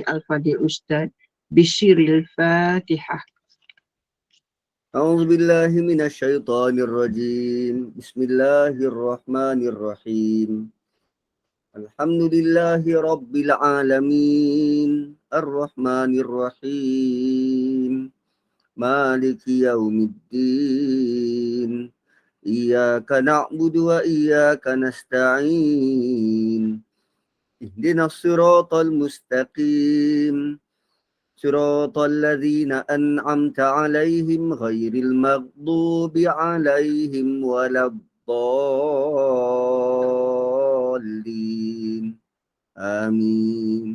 Al-Fadhil Ustaz Bishiril Fatihah. أعوذ بالله من الشيطان الرجيم بسم الله الرحمن الرحيم الحمد لله رب العالمين الرحمن الرحيم مالك يوم الدين إياك نعبد وإياك نستعين اهدنا الصراط المستقيم صراط الذين أنعمت عليهم غير المغضوب عليهم ولا الضالين آمين.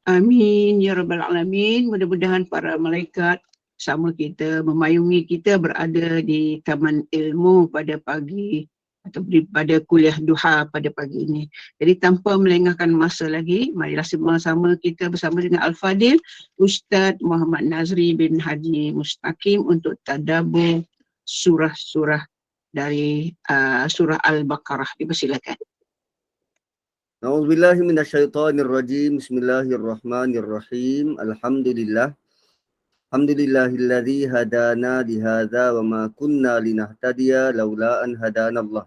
Amin ya rabbal alamin. Mudah-mudahan para malaikat sama kita, memayungi kita berada di taman ilmu pada pagi atau pada kuliah duha pada pagi ini. Jadi tanpa melengahkan masa lagi, marilah sama-sama kita bersama dengan Al-Fadhil Ustaz Muhammad Nazri bin Haji Mustaqim untuk tadabbur surah-surah dari surah Al-Baqarah. Dipersilakan. A'udzubillahi minasyaitonirrajim. Bismillahirrahmanirrahim. Alhamdulillahilladzi hadana lihadza wa ma kunna linahtadiya laula an hadanallah.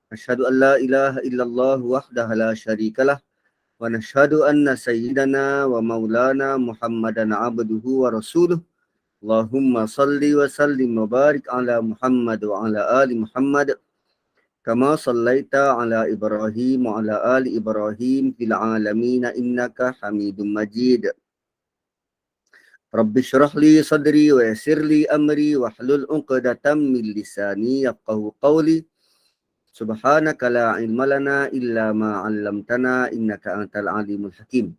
Asyhadu an la ilaha illallah wahdahu la syarikalah wa nashhadu anna sayyidana wa maulana Muhammadan abduhu wa rasuluh. Allahumma salli wa sallim wa barik ala Muhammad wa ala ali Muhammad kama sallaita ala Ibrahim wa ala ali Ibrahim fil alamin innaka Hamidum Majid. Rabbi shrah li sadri wa yassir li amri wa hlul 'uqdatam min lisani yafqahu qawli. Subhanaka la ilma lana illa ma 'allamtana innaka antal alimul hakim.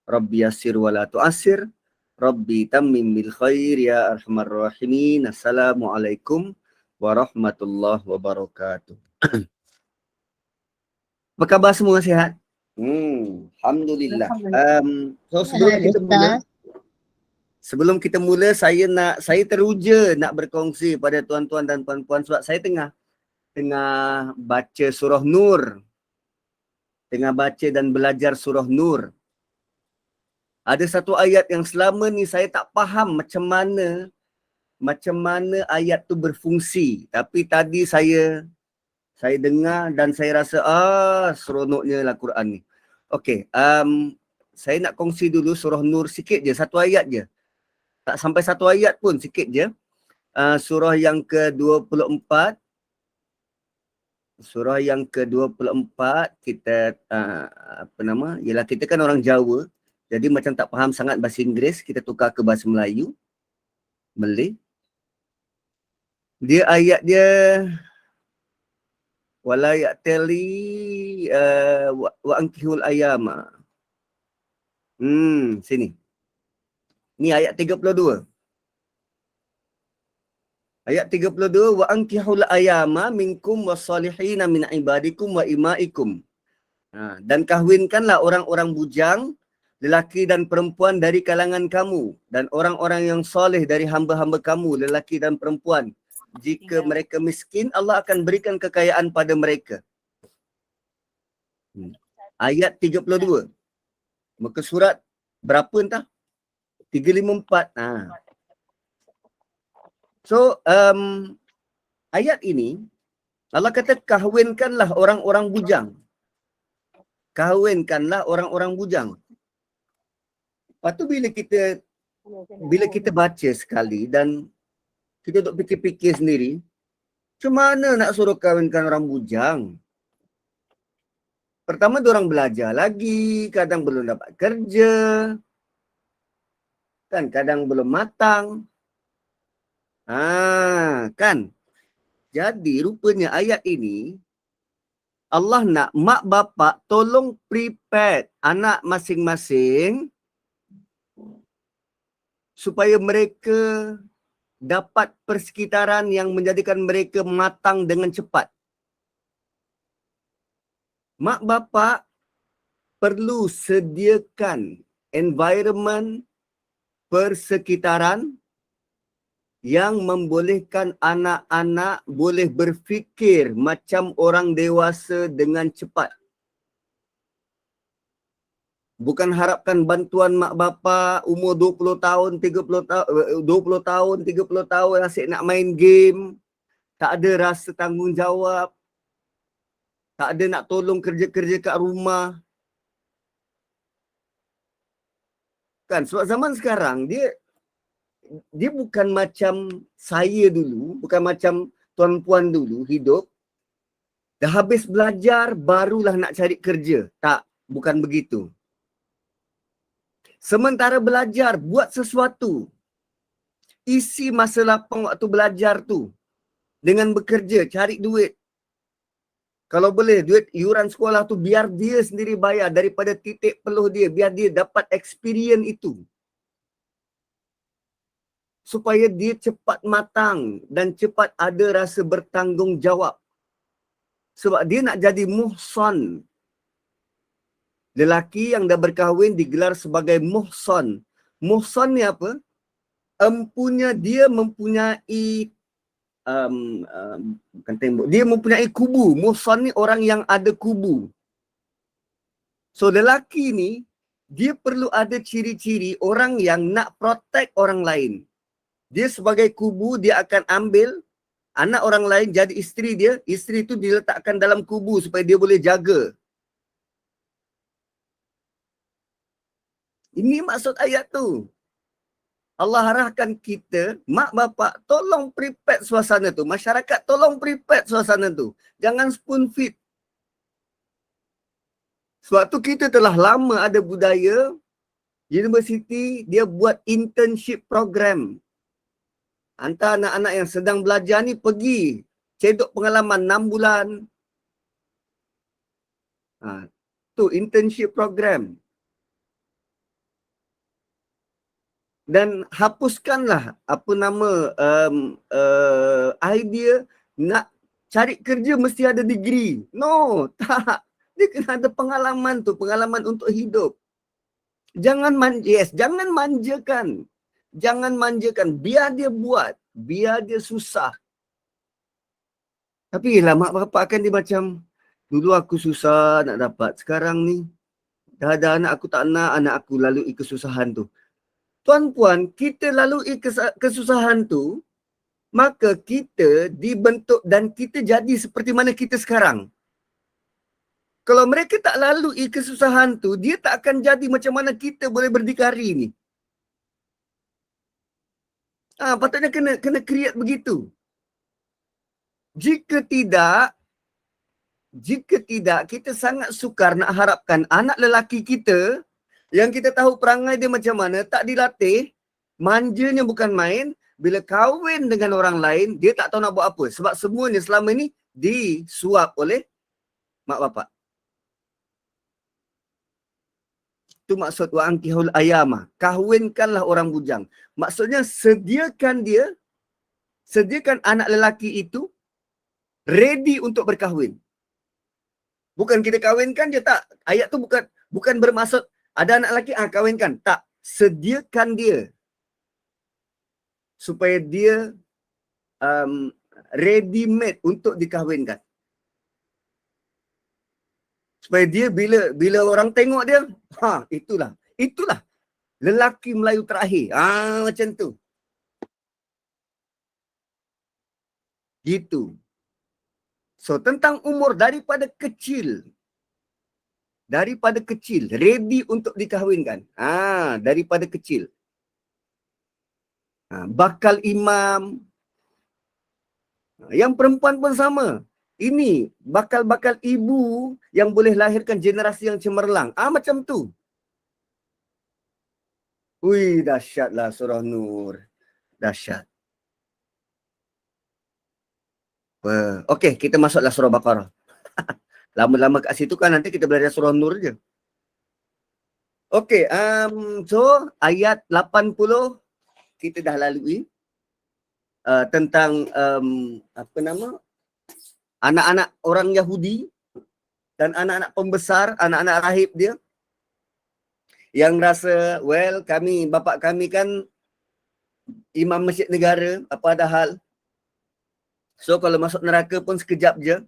Rabbi yassir wa la tu'assir. Rabbi tammim bil khair ya arhamar rahimin. Assalamualaikum warahmatullahi wabarakatuh. Apa khabar semua, sihat? Alhamdulillah. So sebelum kita mula saya teruja nak berkongsi pada tuan-tuan dan puan-puan sebab saya tengah baca surah Nur. Tengah baca dan belajar surah Nur. Ada satu ayat yang selama ni saya tak faham macam mana ayat tu berfungsi. Tapi tadi saya dengar dan saya rasa seronoknya lah Quran ni. Okey, saya nak kongsi dulu surah Nur sikit je, satu ayat je. Tak sampai satu ayat pun, sikit je. Surah yang ke-24. Surah yang ke-24 kita ialah kita kan orang Jawa. Jadi macam tak faham sangat bahasa Inggeris, kita tukar ke bahasa Melayu. Malay. Dia ayat dia wala ya'tali wa ankihul ayama. Sini. Ni ayat 32. Ayat 32, wa ankihul ayama minkum wassalihina min ibadikum wa imaikum. Dan kahwinkanlah orang-orang bujang, lelaki dan perempuan dari kalangan kamu, dan orang-orang yang soleh dari hamba-hamba kamu, lelaki dan perempuan. Jika mereka miskin, Allah akan berikan kekayaan pada mereka. Ayat 32. Muka surat berapa entah? 354. So, ayat ini, Allah kata kahwinkanlah orang-orang bujang. Kahwinkanlah orang-orang bujang. Lepas tu bila kita baca sekali dan kita duk fikir-fikir sendiri, macam mana nak suruh kahwinkan orang bujang? Pertama, diorang belajar lagi, kadang belum dapat kerja, kan kadang belum matang. Kan? Jadi rupanya ayat ini Allah nak mak bapak tolong prepare anak masing-masing supaya mereka dapat persekitaran yang menjadikan mereka matang dengan cepat. Mak bapak perlu sediakan environment persekitaran yang membolehkan anak-anak boleh berfikir macam orang dewasa dengan cepat. Bukan harapkan bantuan mak bapa umur 20 tahun, 30 tahun, 20 tahun, 30 tahun asyik nak main game. Tak ada rasa tanggungjawab. Tak ada nak tolong kerja-kerja kat rumah. Kan sebab zaman sekarang dia bukan macam saya dulu, bukan macam tuan puan dulu hidup. Dah habis belajar barulah nak cari kerja. Tak, bukan begitu. Sementara belajar, buat sesuatu. Isi masa lapang waktu belajar tu dengan bekerja, cari duit. Kalau boleh, duit iuran sekolah tu biar dia sendiri bayar daripada titik peluh dia. Biar dia dapat experience itu. Supaya dia cepat matang dan cepat ada rasa bertanggungjawab. Sebab dia nak jadi muhsan. Lelaki yang dah berkahwin digelar sebagai muhsan. Muhsan ni apa? Dia mempunyai bukan tembok. Dia mempunyai kubu. Muhsan ni orang yang ada kubu. So lelaki ni, dia perlu ada ciri-ciri orang yang nak protect orang lain. Dia sebagai kubu, dia akan ambil anak orang lain jadi isteri dia. Isteri tu diletakkan dalam kubu supaya dia boleh jaga. Ini maksud ayat tu. Allah arahkan kita, mak bapak, tolong prepare suasana tu. Masyarakat tolong prepare suasana tu. Jangan spoon feed. Sebab tu kita telah lama ada budaya, universiti dia buat internship program. Hantar anak-anak yang sedang belajar ni pergi cedok pengalaman 6 bulan. Tu internship program. Dan hapuskanlah apa nama idea nak cari kerja mesti ada degree. No, tak. Dia kena ada pengalaman tu, pengalaman untuk hidup. Jangan manjakan. Jangan manjakan, biar dia buat, biar dia susah. Tapi lah mak bapak kan dia macam, dulu aku susah nak dapat, sekarang ni dah ada anak, aku tak nak anak aku lalui kesusahan tu. Tuan-puan, kita lalui kesusahan tu, maka kita dibentuk dan kita jadi seperti mana kita sekarang. Kalau mereka tak lalui kesusahan tu, dia tak akan jadi macam mana kita boleh berdikari ni. Patutnya kena create begitu. Jika tidak, kita sangat sukar nak harapkan anak lelaki kita yang kita tahu perangai dia macam mana, tak dilatih, manjanya bukan main, bila kahwin dengan orang lain, dia tak tahu nak buat apa. Sebab semuanya selama ni disuap oleh mak bapak. Itu maksud wa ankihul ayama. Kahwinkanlah orang bujang. Maksudnya sediakan anak lelaki itu ready untuk berkahwin. Bukan kita kahwinkan je, tak. Ayat tu bukan bermaksud ada anak lelaki kahwinkan. Tak. Sediakan dia supaya dia ready made untuk dikahwinkan. Supaya dia bila orang tengok dia, itulah lelaki Melayu terakhir. Macam tu. Gitu. So tentang umur daripada kecil, ready untuk dikahwinkan. Daripada kecil. Bakal imam. Yang perempuan pun sama. Ini bakal ibu yang boleh lahirkan generasi yang cemerlang. Macam tu. Dahsyatlah surah Nur. Dahsyat. Okey, kita masuklah surah Baqarah. Lama-lama kat situ kan nanti kita belajar surah Nur je. Okey, so ayat 80 kita dah lalui tentang anak-anak orang Yahudi dan anak-anak pembesar, anak-anak rahib dia yang rasa, bapak kami kan imam masjid negara, apa ada hal. So kalau masuk neraka pun sekejap je.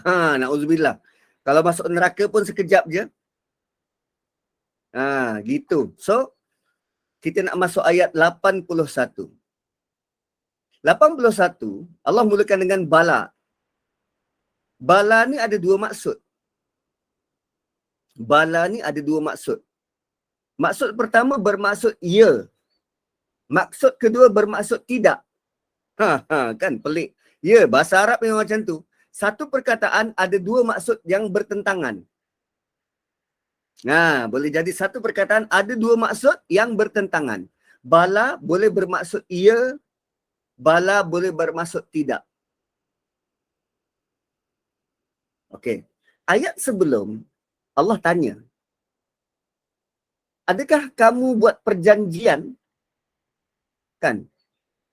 Na'udzubillah. Kalau masuk neraka pun sekejap je. Gitu. So, kita nak masuk ayat 81. 81, Allah mulakan dengan bala. Bala ni ada dua maksud. Bala ni ada dua maksud. Maksud pertama bermaksud ya. Maksud kedua bermaksud tidak. Kan pelik. Ya, bahasa Arab memang macam tu. Satu perkataan ada dua maksud yang bertentangan. Boleh jadi satu perkataan ada dua maksud yang bertentangan. Bala boleh bermaksud ya, bala boleh bermaksud tidak. Okey. Ayat sebelum Allah tanya, adakah kamu buat perjanjian? Kan?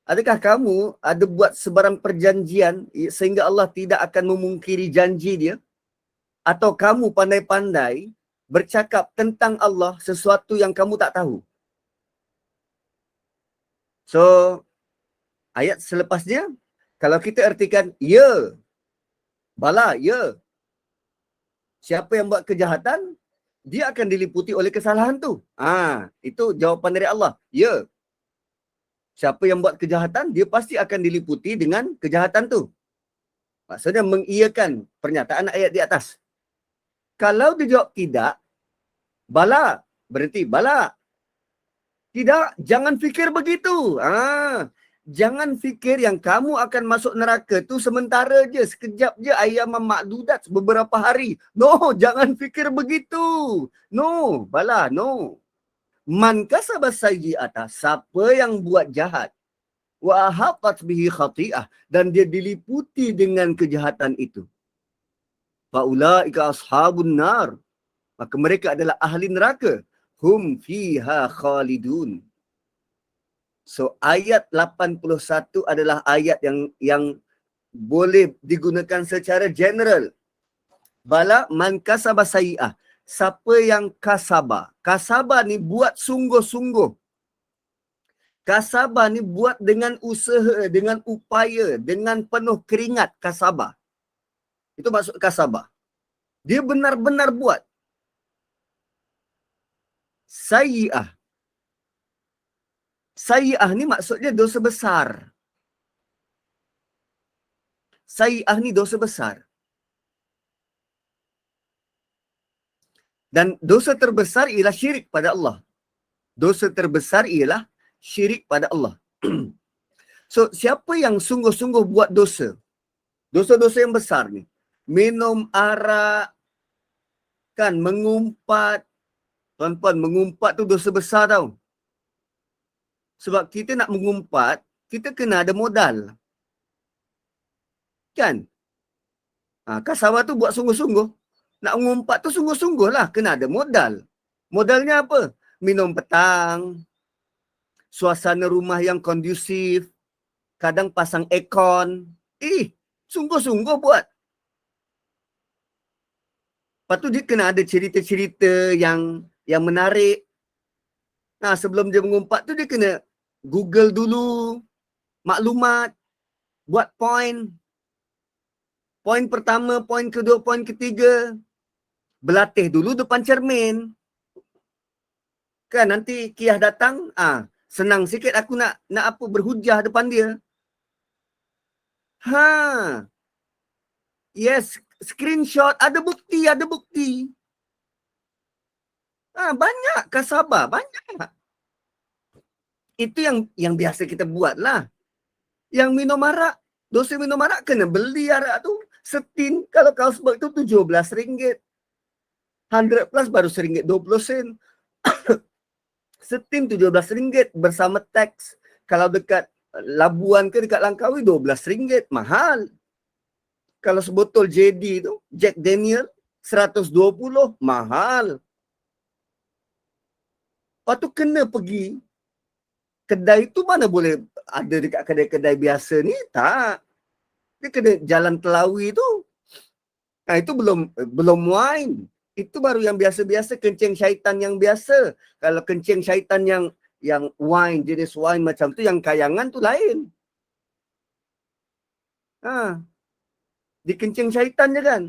Adakah kamu ada buat sebarang perjanjian sehingga Allah tidak akan memungkiri janji dia? Atau kamu pandai-pandai bercakap tentang Allah sesuatu yang kamu tak tahu? So, ayat selepasnya, kalau kita artikan, ya, bala, ya. Siapa yang buat kejahatan, dia akan diliputi oleh kesalahan tu. Itu jawapan dari Allah. Ya. Siapa yang buat kejahatan, dia pasti akan diliputi dengan kejahatan tu. Maksudnya mengiyakan pernyataan ayat di atas. Kalau dia jawab tidak, bala, berhenti, bala. Tidak, jangan fikir begitu. Jangan fikir yang kamu akan masuk neraka tu sementara je, sekejap je, ayyaman ma'dudat, beberapa hari. No, jangan fikir begitu. No, bala, no. Man kasaba sayyi'ata, siapa yang buat jahat, wa ahaqat bihi khati'ah, dan dia diliputi dengan kejahatan itu. Fa ulaika ashabun nar, maka mereka adalah ahli neraka. Hum fiha khalidun. So ayat 81 adalah ayat yang boleh digunakan secara general. Bala man kasaba sayyi'ah. Siapa yang kasaba. Kasaba ni buat sungguh-sungguh. Kasaba ni buat dengan usaha, dengan upaya, dengan penuh keringat kasaba. Itu maksud kasaba. Dia benar-benar buat. Sayyi'ah. Sayyi'ah ni maksudnya dosa besar. Sayyi'ah ni dosa besar. Dan dosa terbesar ialah syirik pada Allah. Dosa terbesar ialah syirik pada Allah. So, siapa yang sungguh-sungguh buat dosa? Dosa-dosa yang besar ni. Minum arak, kan, mengumpat. Tuan-tuan, mengumpat tu dosa besar tau. Sebab kita nak mengumpat, kita kena ada modal. Kan? Kasawah tu buat sungguh-sungguh. Nak mengumpat tu sungguh-sungguh lah. Kena ada modal. Modalnya apa? Minum petang. Suasana rumah yang kondusif. Kadang pasang aircon. Sungguh-sungguh buat. Lepas tu dia kena ada cerita-cerita yang menarik. Sebelum dia mengumpat tu dia kena Google dulu maklumat. Buat poin. Poin pertama, poin kedua, poin ketiga. Berlatih dulu depan cermin. Kan nanti Kiyah datang, senang sikit aku nak apa berhujah depan dia. Yes, screenshot, ada bukti, ada bukti. Banyak kasabah, banyak. Itu yang biasa kita buat lah. Yang minum arak, dosa minum arak kena beli arak tu. Setin kalau Carlsberg tu RM17. 100 plus baru RM1.20. Setin RM17 bersama teks. Kalau dekat Labuan ke dekat Langkawi RM12. Mahal. Kalau sebotol JD tu, Jack Daniel, 120. Mahal. Lepas tu kena pergi. Kedai tu mana boleh ada dekat kedai-kedai biasa ni? Tak. Dia kena jalan Telawi tu. Itu belum wine. Itu baru yang biasa-biasa, kencing syaitan yang biasa. Kalau kencing syaitan yang wine, jenis wine macam tu, yang kayangan tu lain. Dikencing syaitan je kan.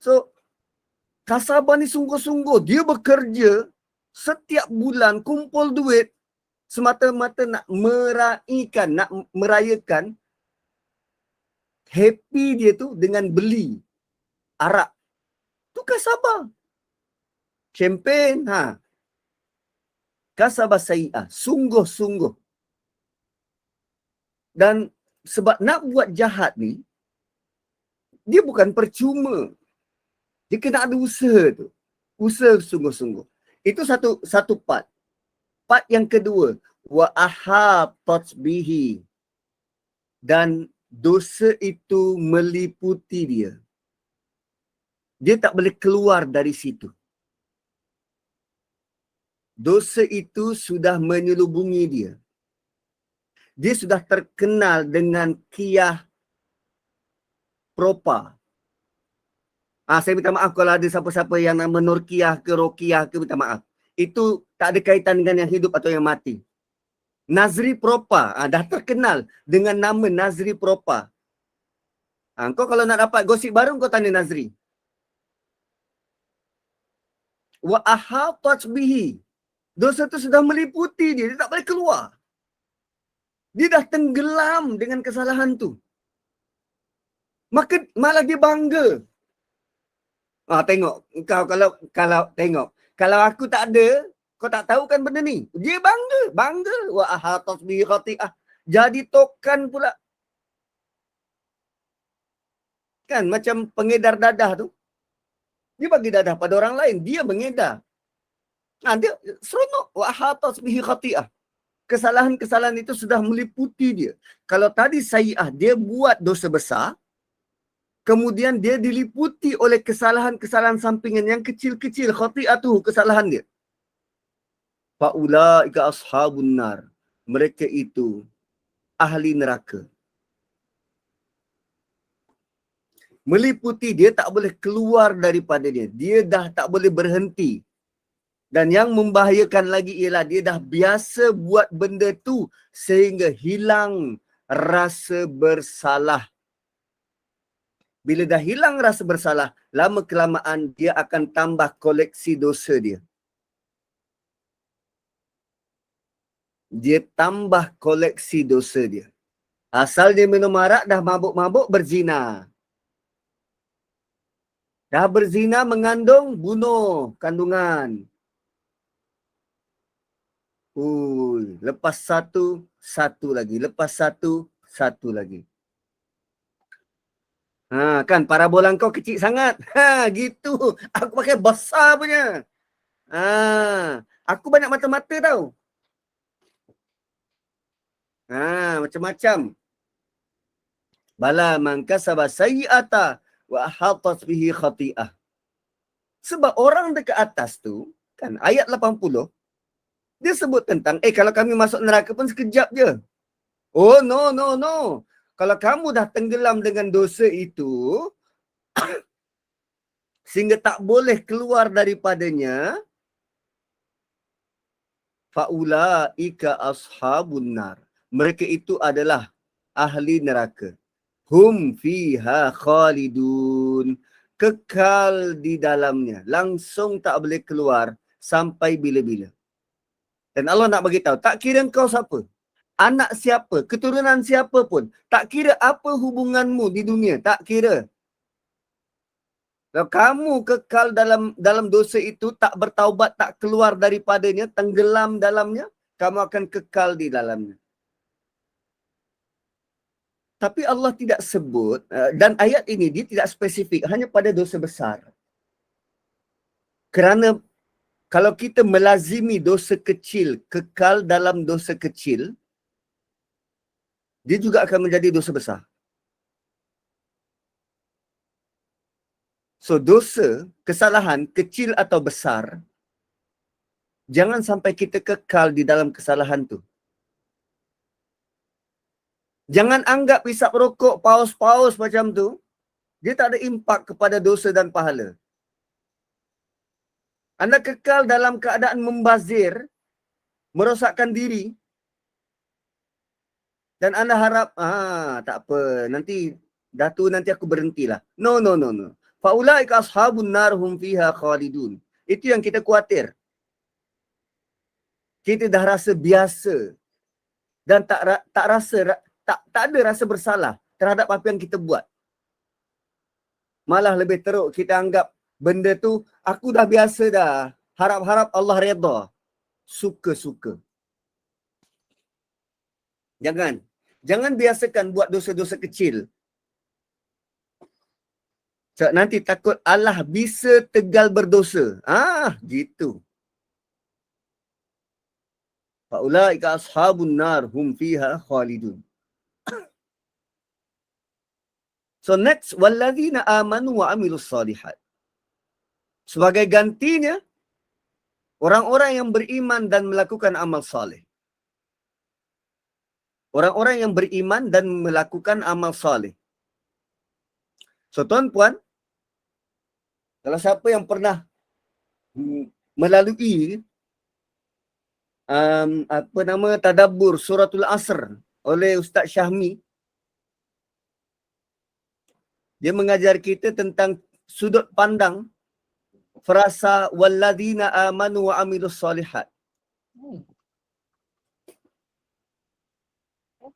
So, Kasabah ni sungguh-sungguh. Dia bekerja setiap bulan kumpul duit semata-mata nak merayakan happy dia tu dengan beli arak. Tu kasabah. Champagne, kasabah sayi'ah. Sungguh-sungguh. Dan sebab nak buat jahat ni, dia bukan percuma. Dia kena ada usaha tu. Usaha sungguh-sungguh. Itu satu part. Part yang kedua, wa ahatat bihi. Dan dosa itu meliputi dia. Dia tak boleh keluar dari situ. Dosa itu sudah menyelubungi dia. Dia sudah terkenal dengan qiyah propa. Saya minta maaf kalau ada siapa-siapa yang nama Nurkiyah ke Rokiah ke, minta maaf. Itu tak ada kaitan dengan yang hidup atau yang mati. Nazri propa, dah terkenal dengan nama Nazri propa. Kau kalau nak dapat gosip baru, kau tanya Nazri. Wa ahatat bihi. Dosa tu sudah meliputi dia, dia tak boleh keluar. Dia dah tenggelam dengan kesalahan tu. Maka malah dia bangga. Tengok, kau kalau tengok, kalau aku tak ada, kau tak tahu kan benda ni. Dia bangga. Wa ahatat bihi khati'ah. Jadi tokan pula. Kan macam pengedar dadah tu. Dia bagi dadah pada orang lain, dia mengedar. Dia seronok. Wa ahatat bihi khati'ah. Kesalahan-kesalahan itu sudah meliputi dia. Kalau tadi sayi'ah, dia buat dosa besar, kemudian dia diliputi oleh kesalahan-kesalahan sampingan yang kecil-kecil, khati'atuhu, kesalahan dia. Fa'ulaika ashabun nar. Mereka itu ahli neraka. Meliputi, dia tak boleh keluar daripada dia. Dia dah tak boleh berhenti. Dan yang membahayakan lagi ialah dia dah biasa buat benda tu sehingga hilang rasa bersalah. Bila dah hilang rasa bersalah, lama kelamaan dia akan tambah koleksi dosa dia. Dia tambah koleksi dosa dia. Asal dia minum arak, dah mabuk-mabuk, berzina. Dah berzina, mengandung, bunuh kandungan. Lepas satu lagi. Lepas satu lagi. Kan parabola kau kecil sangat. Gitu. Aku pakai besar punya. Aku banyak mata-mata tau. Macam-macam. Bala man kasaba sayyi'ata wa ahatat bihi khati'ah. Sebab orang dekat atas tu, kan ayat 80, dia sebut tentang, kalau kami masuk neraka pun sekejap je. Oh, no. Kalau kamu dah tenggelam dengan dosa itu, sehingga tak boleh keluar daripadanya, fa'ulaika ashabun nar. Mereka itu adalah ahli neraka. Hum fiha khalidun. Kekal di dalamnya. Langsung tak boleh keluar sampai bila-bila. Dan Allah nak bagi tahu, tak kira kau siapa, anak siapa, keturunan siapa pun, tak kira apa hubunganmu di dunia, tak kira. Kalau kamu kekal dalam dosa itu, tak bertaubat, tak keluar daripadanya, tenggelam dalamnya, kamu akan kekal di dalamnya. Tapi Allah tidak sebut, dan ayat ini dia tidak spesifik, hanya pada dosa besar. Kerana kalau kita melazimi dosa kecil, kekal dalam dosa kecil, dia juga akan menjadi dosa besar. So dosa, kesalahan kecil atau besar, jangan sampai kita kekal di dalam kesalahan tu. Jangan anggap isap rokok, paus-paus macam tu, dia tak ada impak kepada dosa dan pahala. Anda kekal dalam keadaan membazir, merosakkan diri, dan anda harap, tak apa, nanti dah tu nanti aku berhentilah. No. Faulaika ashabun nar hum fiha khalidun. Itu yang kita khawatir. Kita dah rasa biasa dan tak ada rasa bersalah terhadap apa yang kita buat. Malah lebih teruk kita anggap benda tu aku dah biasa dah. Harap-harap Allah redha. Suka-suka. Jangan biasakan buat dosa-dosa kecil. So, nanti takut Allah bisa tegal berdosa. Gitu. Faulaika ashabun nar hum fiha khalidun. So next, walladzina amanu wa amilus salihat. Sebagai gantinya, orang-orang yang beriman dan melakukan amal saleh. Orang-orang yang beriman dan melakukan amal saleh. So tuan-puan, kalau siapa yang pernah melalui tadabbur suratul Asr oleh Ustaz Syahmi, dia mengajar kita tentang sudut pandang frasa walladzina amanu wa amilus salihat.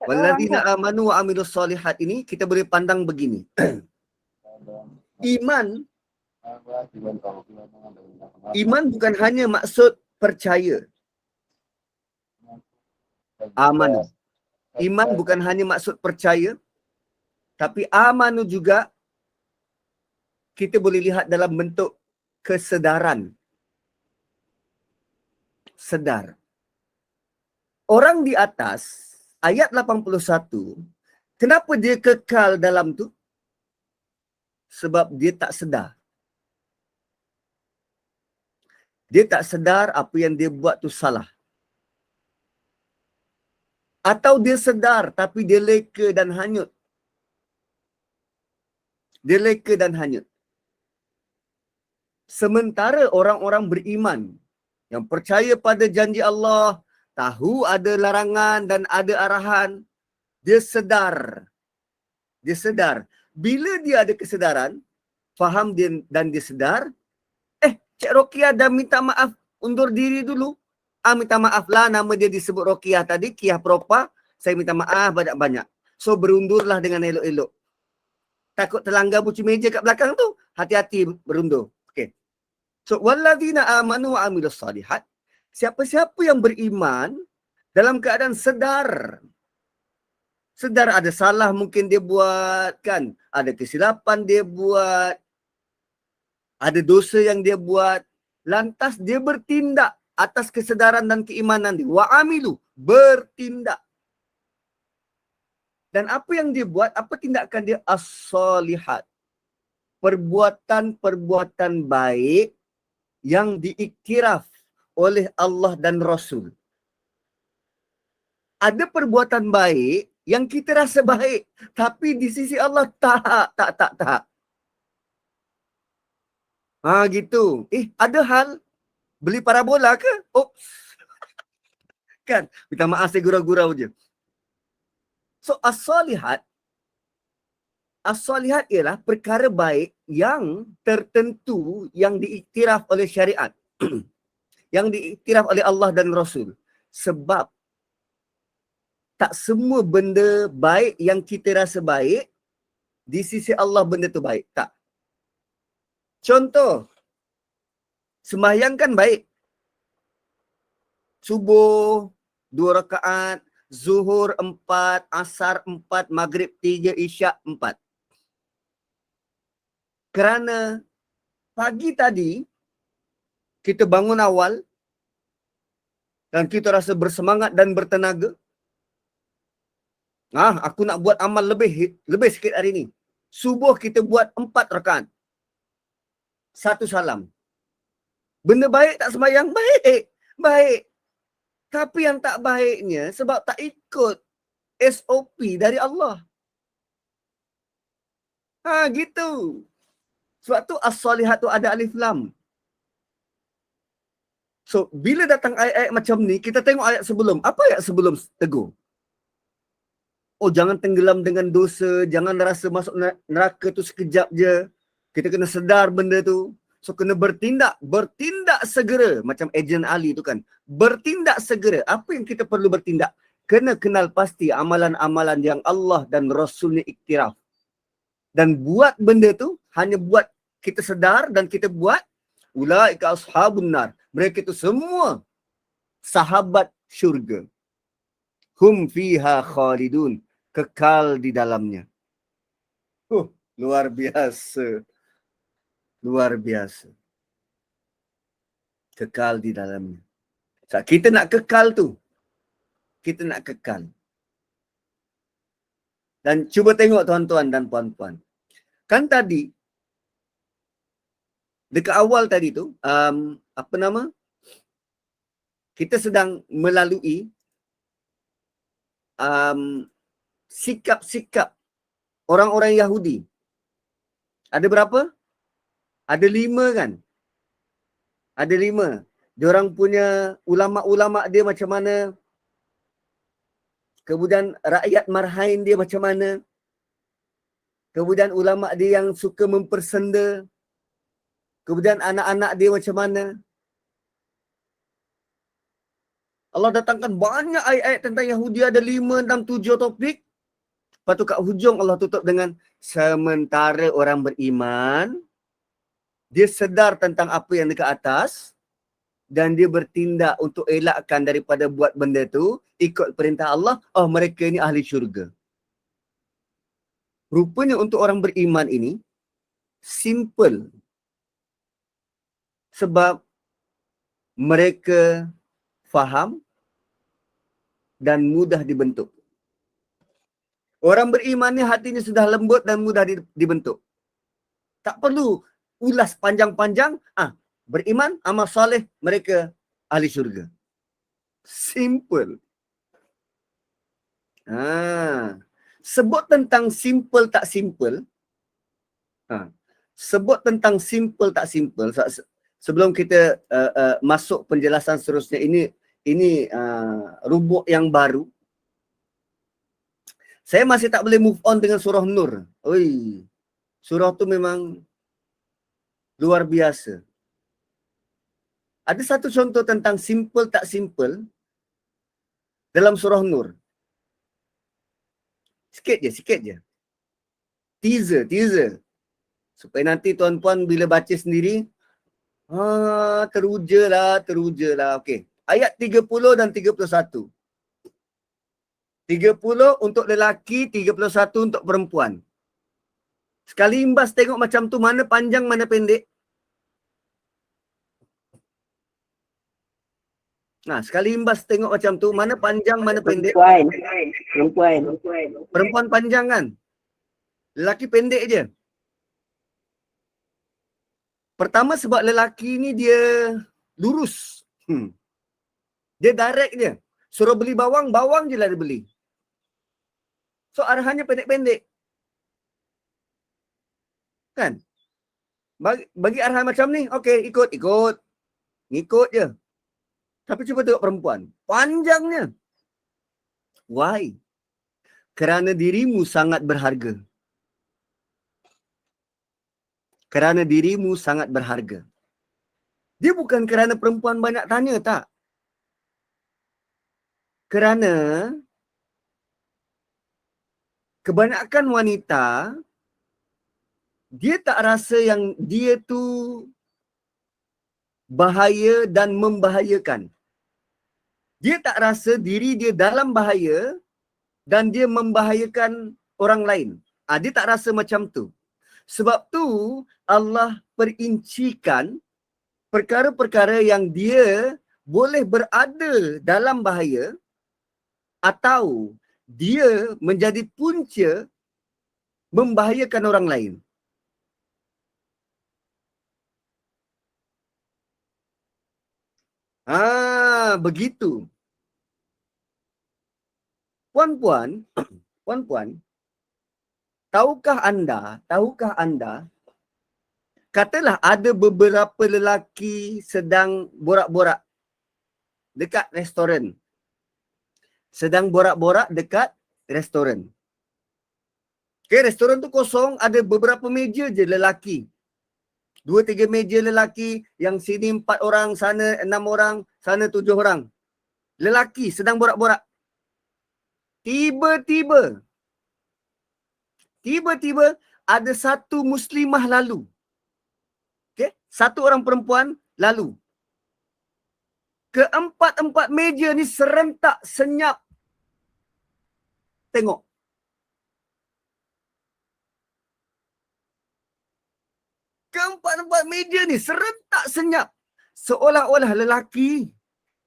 Walladzina amanu wa amilus salihat ini kita boleh pandang begini. Iman bukan hanya maksud percaya. Amanu. Iman bukan hanya maksud percaya, tapi amanu juga kita boleh lihat dalam bentuk kesedaran. Sedar. Orang di atas, ayat 81, kenapa dia kekal dalam tu? Sebab dia tak sedar. Dia tak sedar apa yang dia buat tu salah. Atau dia sedar tapi dia leka dan hanyut. Dia leka dan hanyut. Sementara orang-orang beriman yang percaya pada janji Allah, tahu ada larangan dan ada arahan, dia sedar. Dia sedar. Bila dia ada kesedaran, faham dia dan dia sedar, Cik Rokiah dah minta maaf, undur diri dulu. Minta maaf lah, nama dia disebut Rokiah tadi, Kiah Propa, saya minta maaf banyak-banyak. So berundurlah dengan elok-elok. Takut terlanggar bucu meja kat belakang tu, hati-hati berundur. Okay. So walladzina amanu wa amilus salihat, siapa-siapa yang beriman dalam keadaan sedar. Sedar ada salah mungkin dia buat kan, ada kesilapan dia buat, ada dosa yang dia buat, lantas dia bertindak atas kesedaran dan keimanan dia. Wa amilu, bertindak. Dan apa yang dia buat, apa tindakan dia? As-salihat. Perbuatan-perbuatan baik yang diiktiraf oleh Allah dan Rasul. Ada perbuatan baik yang kita rasa baik, tapi di sisi Allah tak. Gitu. Ada hal beli parabola ke? Oops. Kan, minta maaf saya gurau-gurau je. So as-salihat ialah perkara baik yang tertentu yang diiktiraf oleh syariat. Yang diiktiraf oleh Allah dan Rasul. Sebab tak semua benda baik yang kita rasa baik di sisi Allah benda tu baik. Tak. Contoh, sembahyang kan baik. Subuh 2 rakaat, Zuhur 4, Asar 4, Maghrib 3, Isyak 4. Kerana pagi tadi kita bangun awal dan kita rasa bersemangat dan bertenaga. Aku nak buat amal lebih sikit hari ni. Subuh kita buat 4 rakaat. 1 salam. Benda baik tak sembahyang? Baik. Tapi yang tak baiknya sebab tak ikut SOP dari Allah. Gitu. Sebab tu as-salihat tu ada alif lam. So, bila datang ayat-ayat macam ni, kita tengok ayat sebelum. Apa ayat sebelum tegur? Jangan tenggelam dengan dosa, jangan rasa masuk neraka tu sekejap je. Kita kena sedar benda tu. So kena bertindak segera. Macam Ejen Ali tu kan. Bertindak segera. Apa yang kita perlu bertindak? Kena kenal pasti amalan-amalan yang Allah dan Rasulnya iktiraf. Dan buat benda tu, hanya buat kita sedar dan kita buat. Ulaika ashabun nar. Mereka itu semua sahabat syurga. Hum fiha khalidun. Kekal di dalamnya. Luar biasa. Luar biasa. Kekal di dalamnya. So, kita nak kekal tu. Kita nak kekal. Dan cuba tengok tuan-tuan dan puan-puan. Kan tadi, dekat awal tadi tu, apa nama? Kita sedang melalui sikap-sikap orang-orang Yahudi. Ada berapa? Ada 5 kan? Ada 5. Diorang punya ulama-ulama dia macam mana? Kemudian rakyat marhain dia macam mana? Kemudian ulama dia yang suka mempersenda. Kemudian anak-anak dia macam mana? Allah datangkan banyak ayat-ayat tentang Yahudi, ada 5, 6, 7 topik. Lepas tu kat hujung Allah tutup dengan sementara orang beriman, dia sedar tentang apa yang dekat atas dan dia bertindak untuk elakkan daripada buat benda tu, ikut perintah Allah, mereka ni ahli syurga. Rupanya untuk orang beriman ini simple. Sebab mereka faham dan mudah dibentuk. Orang beriman ni hatinya sudah lembut dan mudah dibentuk. Tak perlu ulas panjang-panjang. Beriman, amal soleh, mereka ahli syurga. Simple. Sebut tentang simple tak simple. Sebut tentang simple tak simple. Sebelum kita masuk penjelasan seterusnya, ini rubuk yang baru. Saya masih tak boleh move on dengan surah Nur. Surah tu memang luar biasa. Ada satu contoh tentang simple tak simple dalam surah Nur. Sikit je. Teaser. Supaya nanti tuan-puan bila baca sendiri, teruja lah. Okey. Ayat 30 dan 31. 30 untuk lelaki, 31 untuk perempuan. Sekali imbas tengok macam tu, mana panjang, mana pendek. Sekali imbas tengok macam tu, mana panjang, mana pendek. Perempuan panjang kan? Lelaki pendek je. Pertama sebab lelaki ni dia lurus. Dia direct je. Suruh beli bawang je lah dia beli. So arahannya pendek-pendek. Kan? Bagi arahan macam ni, okey, ikut. Ngikut je. Tapi cuba tengok perempuan. Panjangnya. Why? Kerana dirimu sangat berharga. Kerana dirimu sangat berharga. Dia bukan kerana perempuan banyak tanya, tak. Kerana kebanyakan wanita, dia tak rasa yang dia tu bahaya dan membahayakan. Dia tak rasa diri dia dalam bahaya dan dia membahayakan orang lain. Dia tak rasa macam tu. Sebab tu Allah perincikan perkara-perkara yang dia boleh berada dalam bahaya atau dia menjadi punca membahayakan orang lain. Begitu. Puan-puan, tahukah anda, katalah ada beberapa lelaki sedang borak-borak dekat restoran. Okay, restoran tu kosong, ada beberapa meja je lelaki. 2-3 meja lelaki, yang sini 4 orang, sana 6 orang, sana 7 orang. Lelaki sedang borak-borak. Tiba-tiba ada satu muslimah lalu. Okay? Satu orang perempuan lalu. Keempat-empat meja ni serentak senyap. Tengok. Keempat-empat meja ni serentak senyap. Seolah-olah lelaki,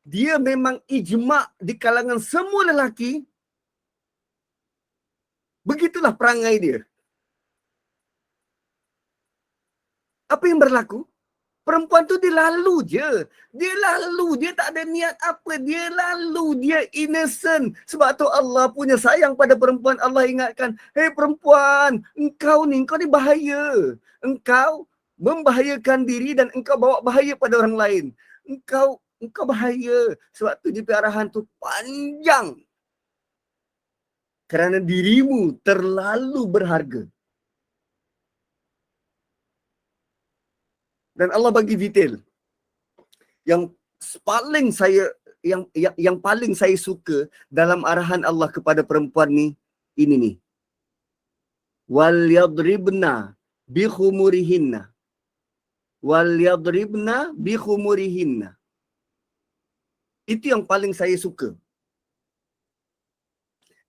dia memang ijma' di kalangan semua lelaki. Begitulah perangai dia. Apa yang berlaku? Perempuan tu dia lalu je. Dia lalu. Dia tak ada niat apa. Dia lalu. Dia innocent. Sebab tu Allah punya sayang pada perempuan. Allah ingatkan, hei perempuan, engkau ni bahaya. Engkau membahayakan diri dan engkau bawa bahaya pada orang lain. Engkau bahaya. Sebab tu JP arahan tu panjang. Kerana dirimu terlalu berharga. Dan Allah bagi detail. Yang paling saya suka dalam arahan Allah kepada perempuan ni, ini ni. Wal yadribna bi khumurihinna. Wal yadribna bi khumurihinna. Itu yang paling saya suka.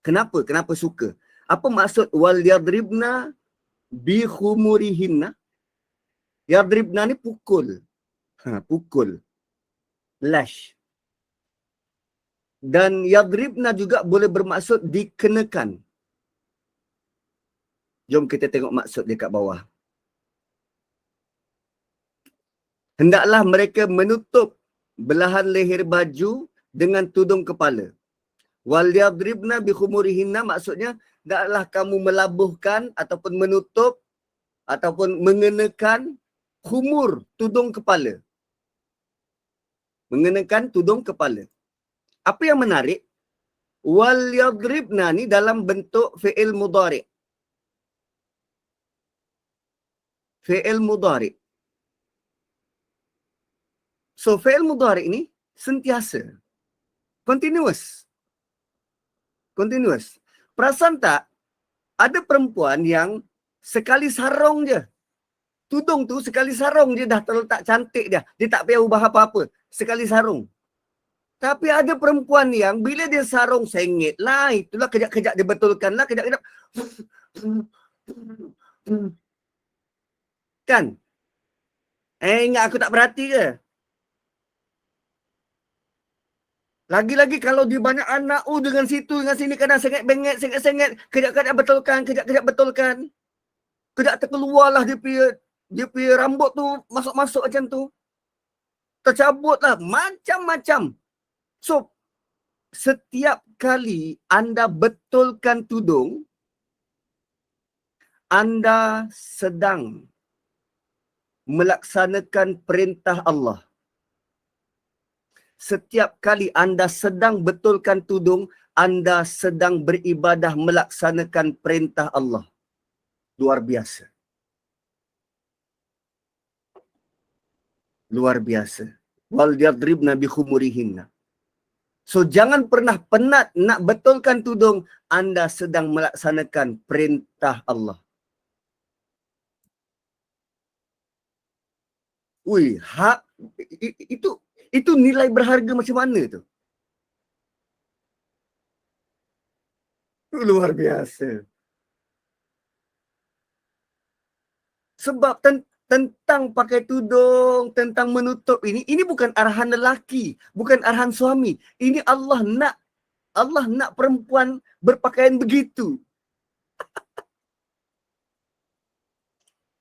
Kenapa? Kenapa suka? Apa maksud wal yadribna bi khumurihinna? Yadribna ni pukul. Pukul. Lash. Dan yadribna juga boleh bermaksud dikenakan. Jom kita tengok maksud dia kat bawah. Hendaklah mereka menutup belahan leher baju dengan tudung kepala. Wal yadribna bi khumurihinna maksudnya hendaklah kamu melabuhkan ataupun menutup ataupun mengenakan khumur, tudung kepala. Mengenakan tudung kepala. Apa yang menarik? Wal yadribna ni dalam bentuk fi'il mudhari'. Fi'il mudhari'. So fi'il mudhari' ni sentiasa. Continuous. Continuous. Perasan tak? Ada perempuan yang sekali sarung je. Tudung tu sekali sarung je dah terletak cantik dia. Dia tak payah ubah apa-apa. Sekali sarung. Tapi ada perempuan yang bila dia sarung sengit lah. Itulah kejap-kejap dia betulkan lah. Kejap-kejap. Kan? Ingat aku tak perhati ke? Lagi-lagi kalau dia banyak anak. Dengan situ, dengan sini. Kadang sengit-bengit, sengit-sengit. Kejap-kejap betulkan. Kejap-kejap betulkan. Kejap terkeluarlah dia punya rambut tu masuk-masuk macam tu. Tercabut lah. Macam-macam. So, setiap kali anda betulkan tudung, anda sedang melaksanakan perintah Allah. Setiap kali anda sedang betulkan tudung, anda sedang beribadah melaksanakan perintah Allah. Luar biasa. Luar biasa. Wal yadribna bi khumurihinna. So jangan pernah penat nak betulkan tudung, anda sedang melaksanakan perintah Allah. Ui, itu nilai berharga macam mana tu? Luar biasa. Sebab tentang pakai tudung, tentang menutup ini bukan arahan lelaki, bukan arahan suami. Ini Allah nak perempuan berpakaian begitu.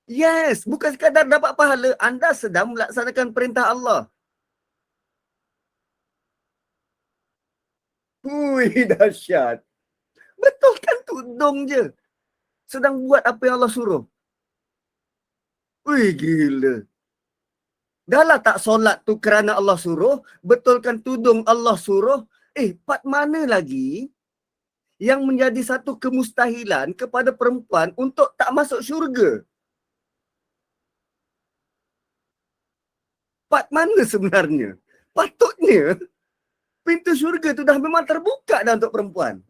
Yes, bukan sekadar dapat pahala, anda sedang melaksanakan perintah Allah. Ui, dahsyat. Betulkan tudung je. Sedang buat apa yang Allah suruh. Ui, gila. Dahlah tak solat tu kerana Allah suruh, betulkan tudung Allah suruh. Part mana lagi yang menjadi satu kemustahilan kepada perempuan untuk tak masuk syurga? part mana sebenarnya? Patutnya pintu syurga tu dah memang terbuka dah untuk perempuan.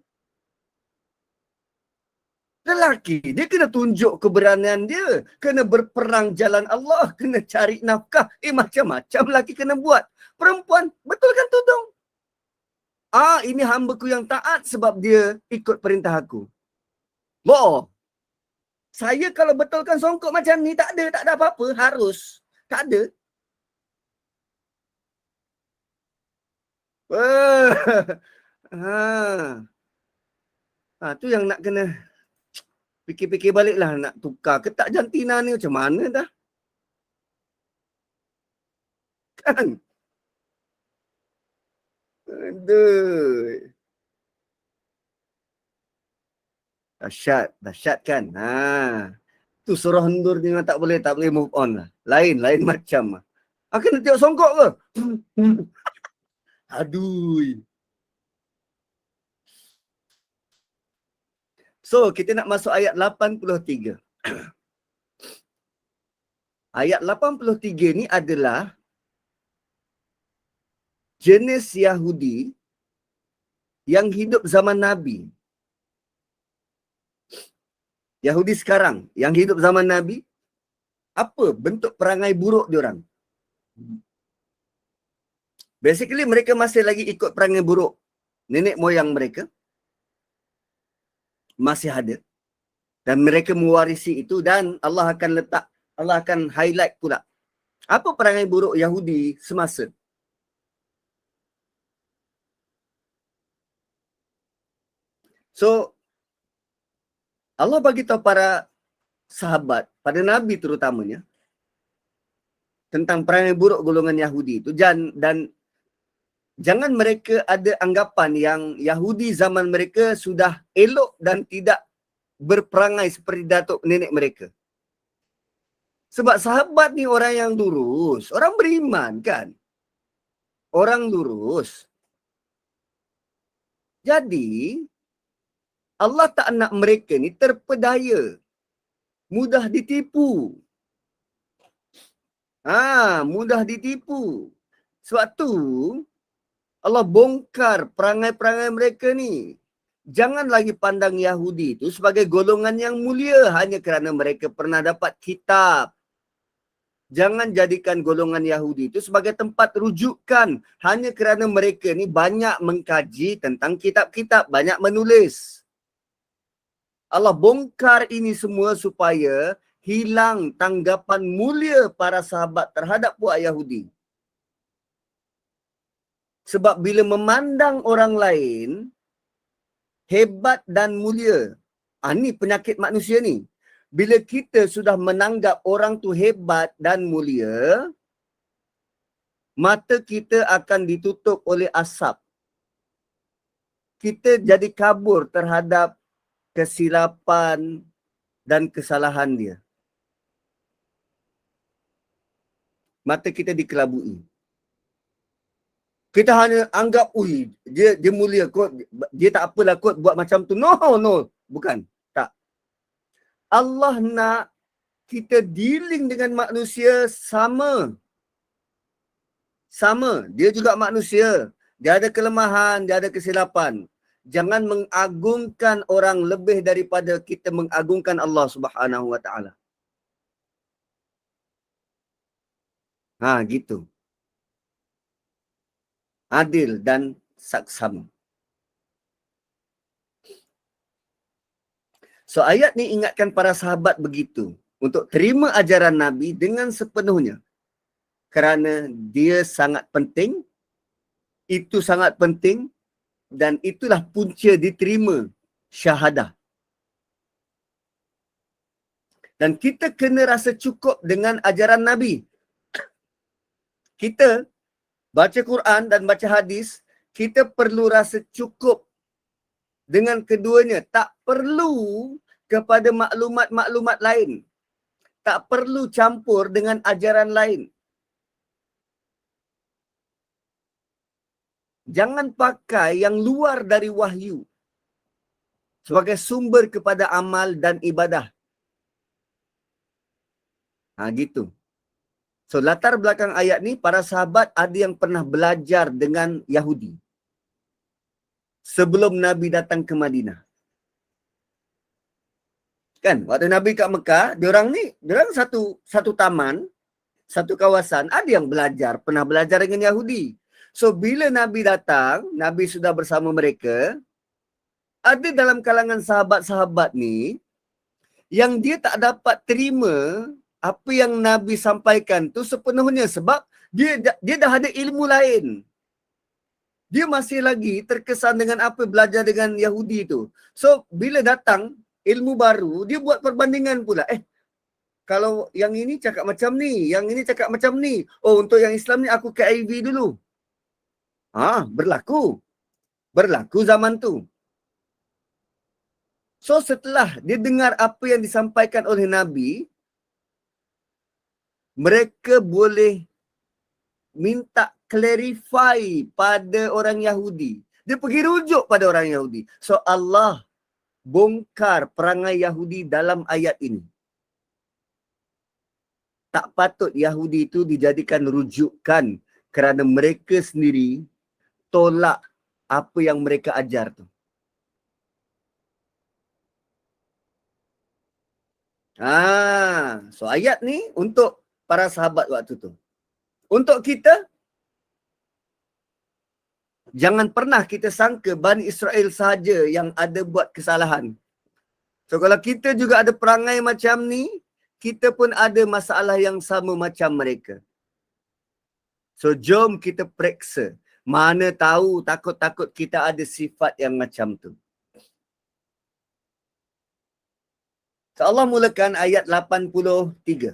Lelaki, dia kena tunjuk keberanian dia. Kena berperang jalan Allah. Kena cari nafkah. Macam-macam lelaki kena buat. Perempuan, betulkan tudung. Ini hamba-Ku yang taat sebab dia ikut perintah aku. Boh. Saya kalau betulkan songkok macam ni, tak ada apa-apa. Harus. Tak ada. Tu yang nak kena fikir-fikir baliklah, nak tukar ke tak jantina ni macam mana dah. Kan? Aduh. Dahsyat kan? Tu surah Nur ni memang tak boleh move on lah. Lain macam lah. Kena tengok songkok ke? Aduh. So, kita nak masuk ayat 83. Ayat 83 ni adalah jenis Yahudi yang hidup zaman Nabi. Yahudi sekarang yang hidup zaman Nabi, apa bentuk perangai buruk diorang? Basically mereka masih lagi ikut perangai buruk nenek moyang mereka. Masih ada. Dan mereka mewarisi itu dan Allah akan highlight pula. Apa perangai buruk Yahudi semasa? So, Allah bagi tahu para sahabat, pada Nabi terutamanya, tentang perangai buruk golongan Yahudi itu. Dan jangan mereka ada anggapan yang Yahudi zaman mereka sudah elok dan tidak berperangai seperti datuk nenek mereka. Sebab sahabat ni orang yang lurus, orang beriman kan. Orang lurus. Jadi, Allah tak nak mereka ni terpedaya. Mudah ditipu. Mudah ditipu. Sebab tu, Allah bongkar perangai-perangai mereka ni. Jangan lagi pandang Yahudi itu sebagai golongan yang mulia hanya kerana mereka pernah dapat kitab. Jangan jadikan golongan Yahudi itu sebagai tempat rujukan hanya kerana mereka ni banyak mengkaji tentang kitab-kitab, banyak menulis. Allah bongkar ini semua supaya hilang tanggapan mulia para sahabat terhadap puak Yahudi. Sebab bila memandang orang lain hebat dan mulia, ni penyakit manusia ni. Bila kita sudah menanggap orang tu hebat dan mulia, mata kita akan ditutup oleh asap. Kita jadi kabur terhadap kesilapan dan kesalahan dia. Mata kita dikelabui. Kita hanya anggap, dia mulia kot, dia tak apalah kot buat macam tu. No, bukan. Tak. Allah nak kita dealing dengan manusia sama. Dia juga manusia. Dia ada kelemahan, dia ada kesilapan. Jangan mengagungkan orang lebih daripada kita mengagungkan Allah Subhanahu Wa Taala. Gitu. Adil dan saksama. So ayat ni ingatkan para sahabat begitu untuk terima ajaran Nabi dengan sepenuhnya. Kerana dia sangat penting, itu sangat penting dan itulah punca diterima syahadah. Dan kita kena rasa cukup dengan ajaran Nabi. Kita baca Quran dan baca hadis, kita perlu rasa cukup dengan keduanya. Tak perlu kepada maklumat-maklumat lain. Tak perlu campur dengan ajaran lain. Jangan pakai yang luar dari wahyu sebagai sumber kepada amal dan ibadah. Gitu. So latar belakang ayat ni, para sahabat ada yang pernah belajar dengan Yahudi sebelum Nabi datang ke Madinah. Kan, waktu Nabi kat Mekah, diorang satu taman, satu kawasan, ada yang pernah belajar dengan Yahudi. So bila Nabi datang, Nabi sudah bersama mereka, ada dalam kalangan sahabat-sahabat ni yang dia tak dapat terima apa yang Nabi sampaikan tu sepenuhnya, sebab dia dah ada ilmu lain. Dia masih lagi terkesan dengan apa belajar dengan Yahudi tu. So bila datang ilmu baru, dia buat perbandingan pula. Kalau yang ini cakap macam ni, yang ini cakap macam ni. Oh, untuk yang Islam ni aku KIV dulu. Berlaku zaman tu. So setelah dia dengar apa yang disampaikan oleh Nabi, mereka boleh minta clarify pada orang Yahudi. Dia pergi rujuk pada orang Yahudi. So Allah bongkar perangai Yahudi dalam ayat ini. Tak patut Yahudi itu dijadikan rujukan kerana mereka sendiri tolak apa yang mereka ajar tu. So ayat ni untuk para sahabat waktu tu. Untuk kita, jangan pernah kita sangka Bani Israel sahaja yang ada buat kesalahan. So kalau kita juga ada perangai macam ni, kita pun ada masalah yang sama macam mereka. So jom kita periksa. Mana tahu takut-takut kita ada sifat yang macam tu. So Allah mulakan ayat 83.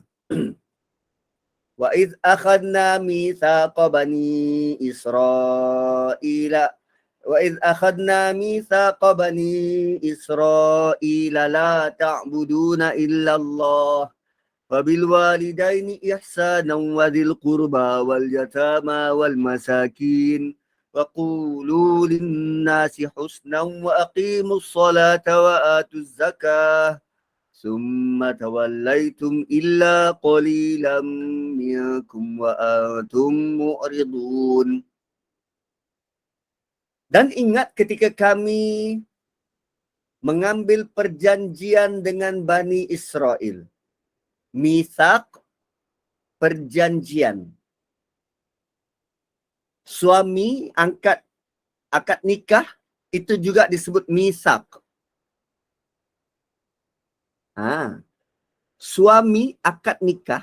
Wa idh akhadna mithaqa bani Israila wa idh akhadna mithaqa bani Israila la ta'buduna illa Allah wa bil walidaini ihsanan wa dhil qurba wal yatama wal masakin wa qulu lin nasi husnan wa aqimus salata wa atuz zakah summa tawallaitum illa qalilan minkum wa antum mu'ridun. Dan ingat ketika kami mengambil perjanjian dengan Bani Israel. Mithaq, perjanjian. Suami akad nikah itu juga disebut mithaq. Suami akad nikah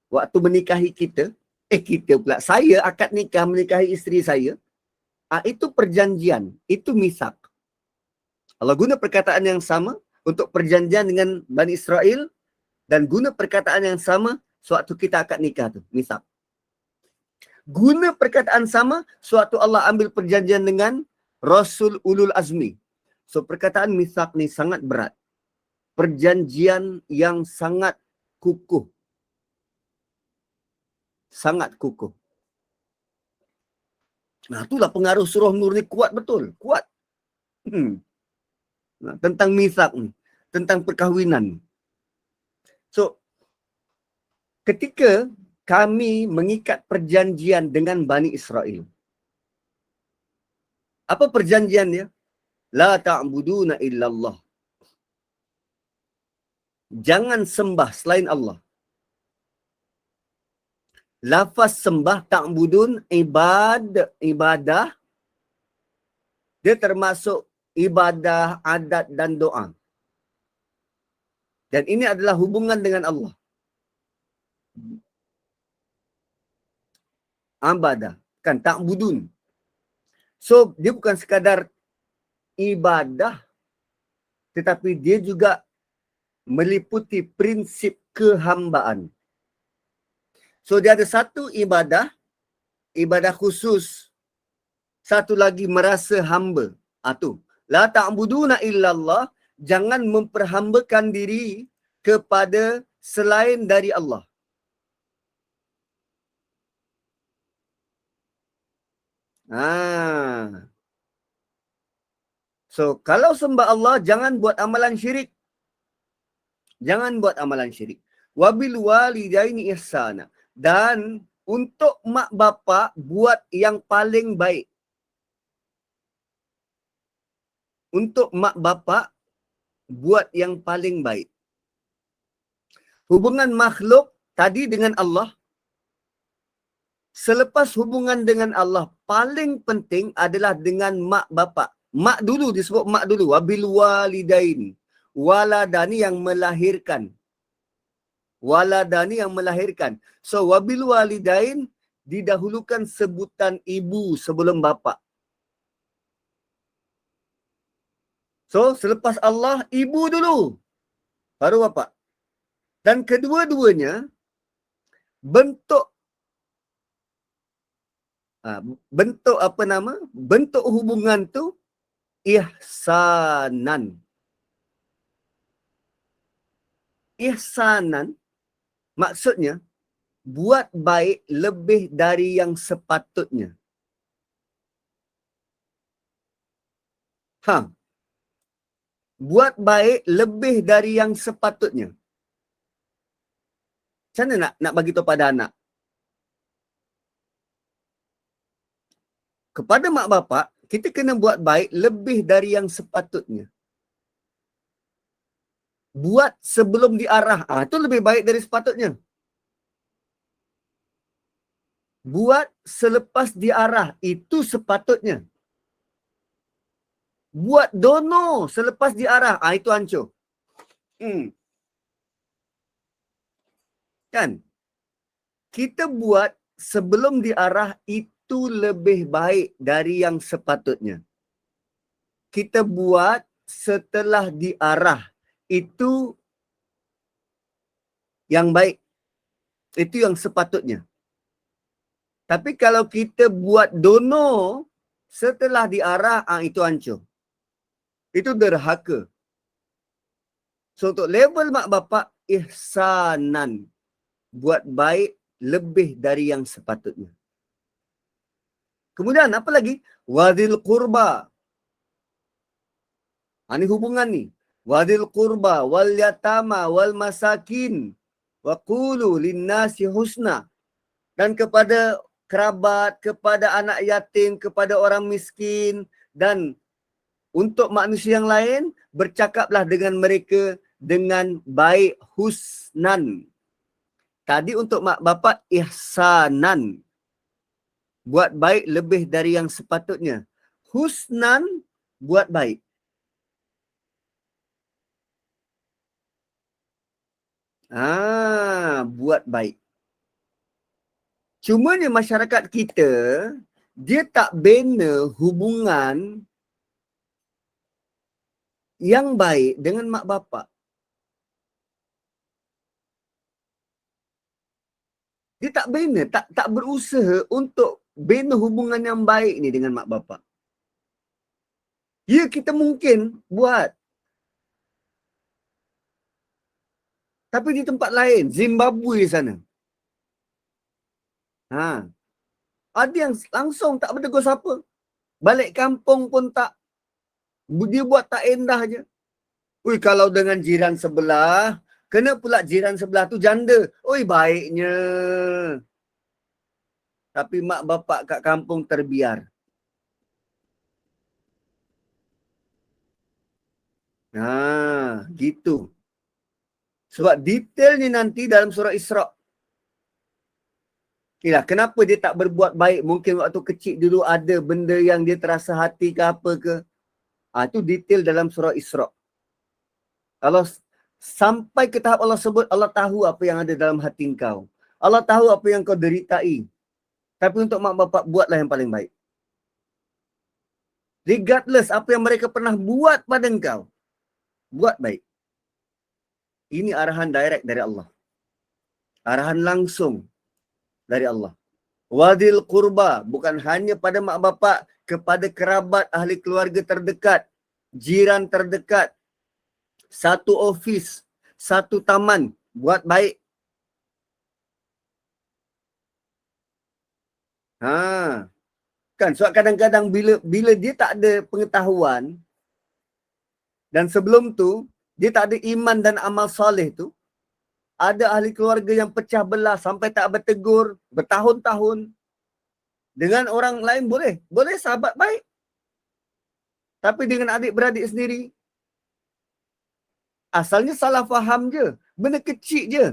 waktu menikahi kita pula, saya akad nikah menikahi isteri saya, itu perjanjian, itu mithaq. Allah guna perkataan yang sama untuk perjanjian dengan Bani Israel dan guna perkataan yang sama sewaktu kita akad nikah tu, mithaq. Guna perkataan sama sewaktu Allah ambil perjanjian dengan Rasul Ulul Azmi. So perkataan mithaq ni sangat berat. Perjanjian yang sangat kukuh. Sangat kukuh. Itulah pengaruh surah Nur ni kuat betul. Kuat. Tentang mithaq ni. Tentang perkahwinan. So, ketika kami mengikat perjanjian dengan Bani Israel. Apa perjanjian dia? La ta'buduna illallah. Jangan sembah selain Allah. Lafaz sembah ta'budun ibadah. Dia termasuk ibadah, adat dan doa. Dan ini adalah hubungan dengan Allah. Ibadah. Kan ta'budun. So dia bukan sekadar ibadah, tetapi dia juga meliputi prinsip kehambaan. So dia ada satu ibadah khusus. Satu lagi merasa hamba. Tu. La ta'buduna illallah, jangan memperhambakan diri kepada selain dari Allah. So kalau sembah Allah, jangan buat amalan syirik. Jangan buat amalan syirik. Wabil walidaini ihsana. Dan untuk mak bapak buat yang paling baik. Untuk mak bapak buat yang paling baik. Hubungan makhluk tadi dengan Allah. Selepas hubungan dengan Allah, paling penting adalah dengan mak bapak. Mak dulu disebut mak dulu. Wabil walidain. Waladani yang melahirkan. Waladani yang melahirkan. So, wabil walidain didahulukan sebutan ibu sebelum bapa. So, selepas Allah, ibu dulu. Baru bapa. Dan kedua-duanya, bentuk apa nama? Bentuk hubungan tu ihsanan. Ihsanan maksudnya buat baik lebih dari yang sepatutnya. Buat baik lebih dari yang sepatutnya. Macam mana nak bagi tahu pada anak? Kepada mak bapak, kita kena buat baik lebih dari yang sepatutnya. Buat sebelum diarah. Itu lebih baik dari sepatutnya. Buat selepas diarah. Itu sepatutnya. Buat dono selepas diarah. Itu hancur. Kan? Kita buat sebelum diarah itu lebih baik dari yang sepatutnya. Kita buat setelah diarah. Itu yang baik. Itu yang sepatutnya. Tapi kalau kita buat dono setelah diarah, itu hancur. Itu derhaka. So, untuk level mak bapak, ihsanan. Buat baik lebih dari yang sepatutnya. Kemudian apa lagi? Wadil qurba. Ini hubungan ni. Wadil qurba wal yatama wal masakin wa qulu linnasi husna. Dan kepada kerabat, kepada anak yatim, kepada orang miskin dan untuk manusia yang lain, bercakaplah dengan mereka dengan baik, husnan. Tadi untuk mak bapak ihsanan. Buat baik lebih dari yang sepatutnya. Husnan buat baik. Buat baik. Cumanya masyarakat kita, dia tak bina hubungan yang baik dengan mak bapak. Dia tak bina, tak berusaha untuk bina hubungan yang baik ni dengan mak bapak. Ya, kita mungkin buat. Tapi di tempat lain, Zimbabwe sana. Ada yang langsung tak bertegur siapa. Balik kampung pun tak. Dia buat tak endah je. Kalau dengan jiran sebelah, kena pula jiran sebelah tu janda. Baiknya. Tapi mak bapak kat kampung terbiar. Gitu. Sebab detailnya nanti dalam surah Isra'. Kenapa dia tak berbuat baik? Mungkin waktu kecil dulu ada benda yang dia terasa hati ke apa ke. Itu detail dalam surah Isra'. Kalau sampai ke tahap Allah sebut, Allah tahu apa yang ada dalam hati kau. Allah tahu apa yang kau deritai. Tapi untuk mak bapak, buatlah yang paling baik. Regardless apa yang mereka pernah buat pada engkau, buat baik. Ini arahan direct dari Allah. Arahan langsung dari Allah. Wadil qurba, bukan hanya pada mak bapak, kepada kerabat, ahli keluarga terdekat, jiran terdekat, satu ofis, satu taman, buat baik. Kan sebab kadang-kadang bila dia tak ada pengetahuan dan sebelum tu dia tak ada iman dan amal soleh tu, ada ahli keluarga yang pecah belah sampai tak bertegur bertahun-tahun. Dengan orang lain boleh. Boleh sahabat baik. Tapi dengan adik-beradik sendiri, asalnya salah faham je. Benda kecil je.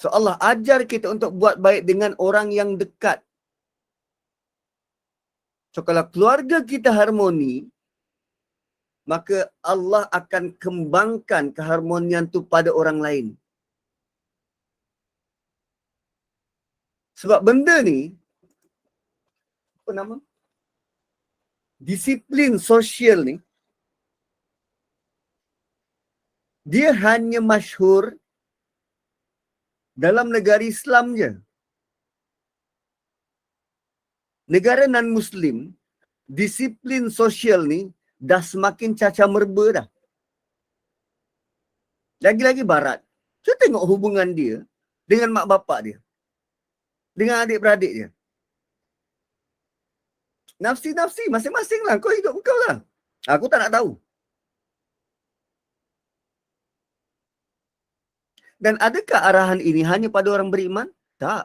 So Allah ajar kita untuk buat baik dengan orang yang dekat. So kalau keluarga kita harmoni, maka Allah akan kembangkan keharmonian tu pada orang lain. Sebab benda ni, apa nama? Disiplin sosial ni, dia hanya masyhur dalam negara Islam je. Negara non-Muslim, disiplin sosial ni dah semakin caca merba dah. Lagi-lagi barat. Saya tengok hubungan dia dengan mak bapak dia. Dengan adik-beradik dia. Nafsi-nafsi masing-masing lah. Kau hidup kau lah. Aku tak nak tahu. Dan adakah arahan ini hanya pada orang beriman? Tak.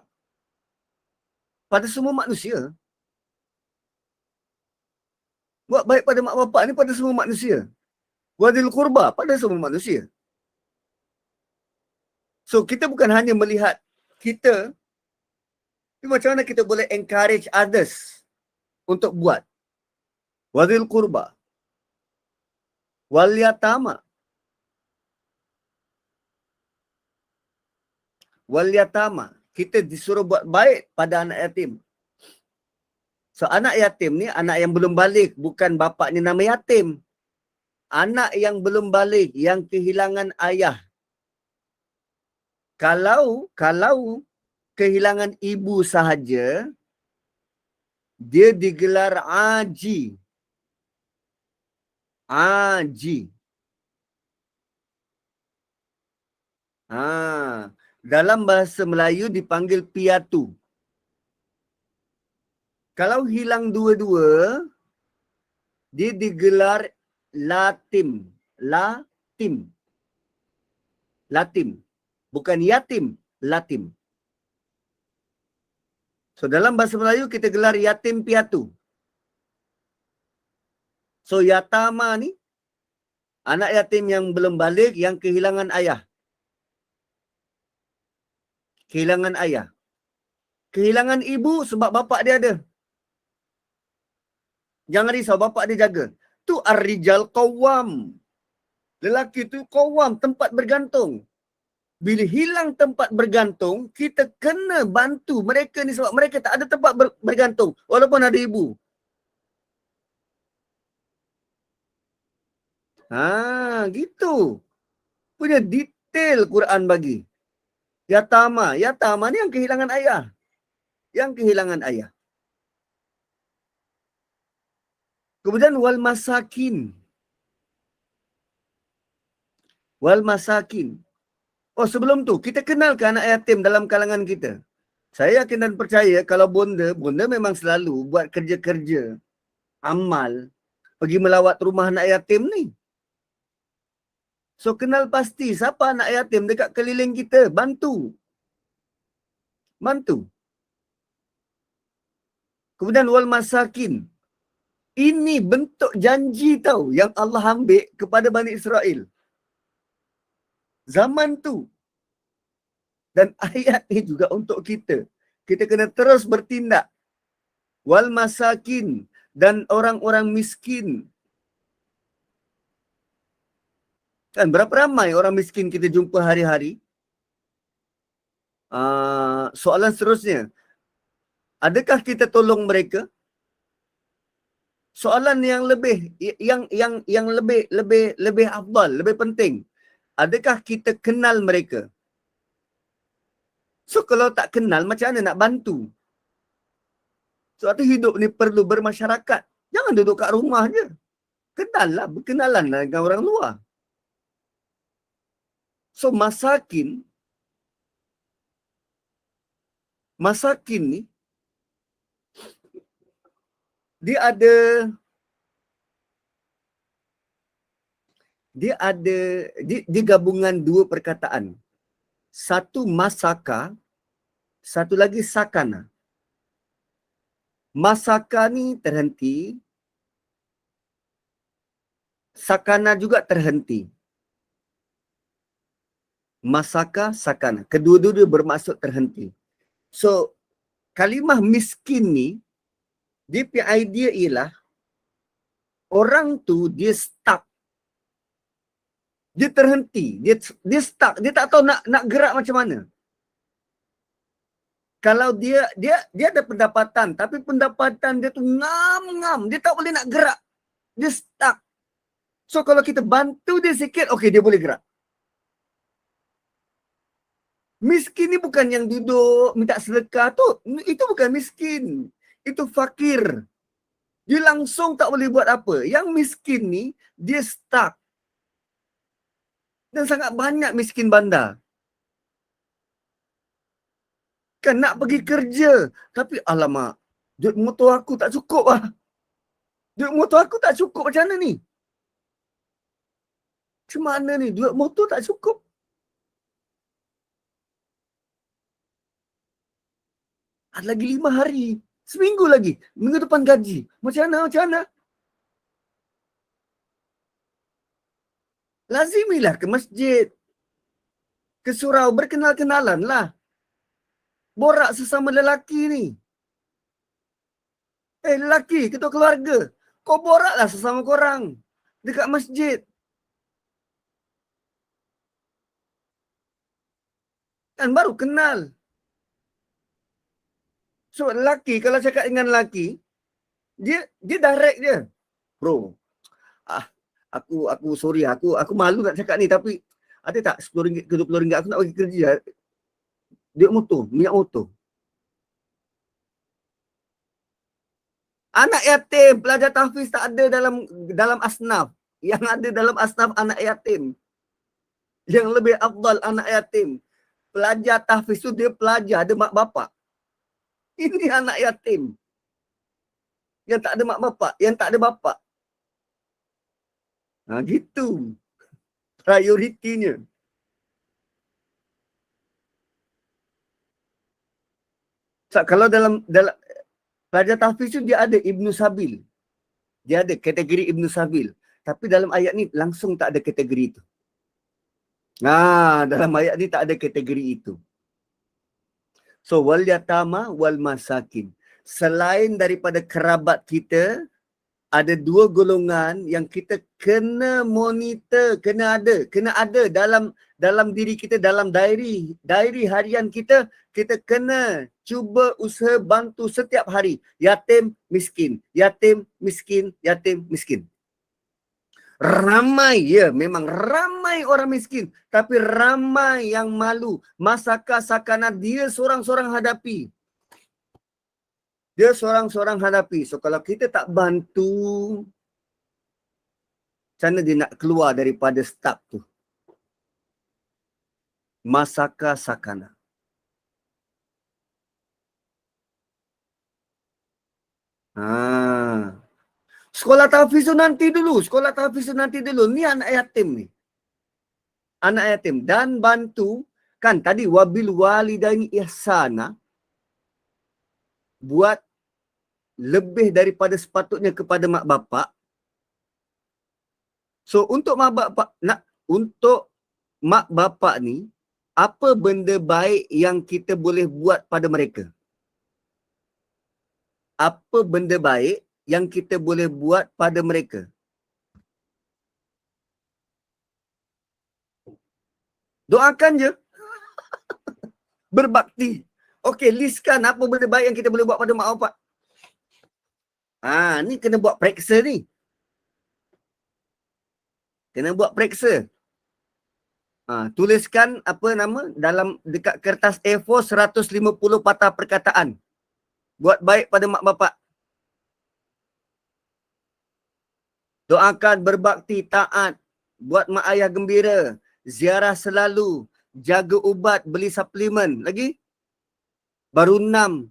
Pada semua manusia. Buat baik pada mak bapak ni pada semua manusia. Wadil qurba pada semua manusia. So kita bukan hanya melihat kita, tapi macam mana kita boleh encourage others untuk buat. Wadil qurba, wal yatama. Wal yatama, kita disuruh buat baik pada anak yatim. So anak yatim ni anak yang belum balik, bukan bapaknya nama yatim. Anak yang belum balik, yang kehilangan ayah. Kalau kehilangan ibu sahaja, dia digelar aji. Aji. Dalam bahasa Melayu dipanggil piatu. Kalau hilang dua-dua, dia digelar latim. Latim. Latim. Bukan yatim, latim. So dalam bahasa Melayu kita gelar yatim piatu. So yatama ni anak yatim yang belum balik, yang kehilangan ayah. Kehilangan ayah. Kehilangan ibu sebab bapak dia ada. Jangan risau, bapak dia jaga. Tu ar-rijal qawwam. Lelaki tu qawwam, tempat bergantung. Bila hilang tempat bergantung, kita kena bantu mereka ni sebab mereka tak ada tempat bergantung walaupun ada ibu. Gitu. Punya detail Quran bagi. Yatama ni yang kehilangan ayah. Yang kehilangan ayah. Kemudian wal masakin. Wal masakin. Oh sebelum tu, kita kenal ke anak yatim dalam kalangan kita? Saya yakin dan percaya kalau bonda memang selalu buat kerja-kerja, amal, pergi melawat rumah anak yatim ni. So kenal pasti siapa anak yatim dekat keliling kita, bantu. Bantu. Kemudian wal masakin. Ini bentuk janji tahu yang Allah ambil kepada Bani Israel. Zaman tu. Dan ayat ni juga untuk kita. Kita kena terus bertindak. Wal masakin dan orang-orang miskin. Kan berapa ramai orang miskin kita jumpa hari-hari? Soalan seterusnya. Adakah kita tolong mereka? Soalan yang lebih afdal, lebih penting. Adakah kita kenal mereka? So kalau tak kenal, macam mana nak bantu? Sebab tu hidup ni perlu bermasyarakat. Jangan duduk kat rumah je. Kenallah, berkenalan dengan orang luar. So masakin ni, dia ada dia ada dia gabungan dua perkataan. Satu masaka, satu lagi sakana. Masaka ni terhenti, sakana juga terhenti. Masaka, sakana. Kedua-dua bermaksud terhenti. So, kalimah miskin ni, dia punya idea ialah orang tu dia stuck. Dia terhenti, dia stuck, dia tak tahu nak gerak macam mana. Kalau dia ada pendapatan, tapi pendapatan dia tu ngam-ngam, dia tak boleh nak gerak. Dia stuck. So kalau kita bantu dia sikit, okey dia boleh gerak. Miskin ni bukan yang duduk minta sedekah tu, itu bukan miskin. Itu fakir. Dia langsung tak boleh buat apa. Yang miskin ni, dia stuck. Dan sangat banyak miskin bandar. Kan nak pergi kerja. Tapi alamak, duit motor aku tak cukup lah. Duit motor aku tak cukup, macam mana ni? Macam mana ni? Duit motor tak cukup. Ada lagi 5 hari. Seminggu lagi. Minggu depan gaji. Macam mana? Macam mana? Lazimilah ke masjid. Ke surau, berkenal-kenalan lah. Borak sesama lelaki ni. Lelaki, ketua keluarga. Kau boraklah sesama korang. Dekat masjid. Kan baru kenal. So lelaki, kalau cakap dengan lelaki, dia direct je. Bro, aku sorry, aku malu nak cakap ni, tapi ada tak RM10 ke RM20 aku nak pergi kerja. Duit motor, minyak motor. Anak yatim, pelajar tahfiz tak ada dalam asnaf. Yang ada dalam asnaf anak yatim. Yang lebih afdal anak yatim. Pelajar tahfiz tu dia pelajar, ada mak bapak. Ini anak yatim. Yang tak ada mak bapak, yang tak ada bapak. Gitu. Prioritinya. So, kalau dalam pelajar tahfiz tu dia ada Ibnu Sabil. Dia ada kategori Ibnu Sabil. Tapi dalam ayat ni langsung tak ada kategori itu. Dalam ayat ni tak ada kategori itu. So, wal yatama wal masakin. Selain daripada kerabat kita, ada dua golongan yang kita kena monitor, kena ada dalam diri kita, dalam diary harian kita, kita kena cuba usaha bantu setiap hari. Yatim, miskin, yatim, miskin, yatim, miskin. Ramai, ya, memang ramai orang miskin, tapi ramai yang malu. Masaka sakana dia seorang-seorang hadapi. Dia seorang-seorang hadapi. So kalau kita tak bantu, macam mana dia nak keluar daripada stuck tu? Masaka sakana. Sekolah tahfiz tu nanti dulu. Ni anak yatim ni. Anak yatim. Dan bantu, kan tadi wabil walidaini ihsana, buat lebih daripada sepatutnya kepada mak bapak. So untuk mak bapak ni, apa benda baik yang kita boleh buat pada mereka? Apa benda baik yang kita boleh buat pada mereka? Doakan je. Berbakti. Okey, listkan apa benda baik yang kita boleh buat pada mak bapak. Ni kena buat periksa ni. Kena buat periksa. Tuliskan apa nama dalam dekat kertas A4 150 patah perkataan. Buat baik pada mak bapak. Doakan, berbakti, taat, buat mak ayah gembira, ziarah selalu, jaga ubat, beli suplemen. Lagi? Baru 6.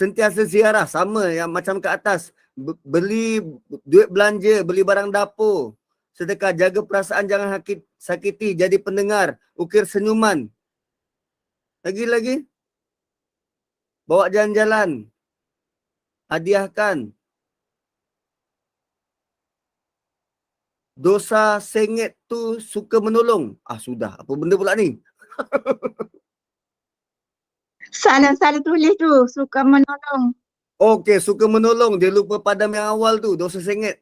sentiasa ziarah, sama yang macam ke atas. Beli duit belanja, beli barang dapur, sedekah, jaga perasaan jangan sakiti, jadi pendengar, ukir senyuman. Lagi-lagi, bawa jalan-jalan, hadiahkan. Dosa sengit tu suka menolong. Sudah, apa benda pula ni? Salah tulis tu, suka menolong. Okey, suka menolong. Dia lupa padam yang awal tu, dosa sengit.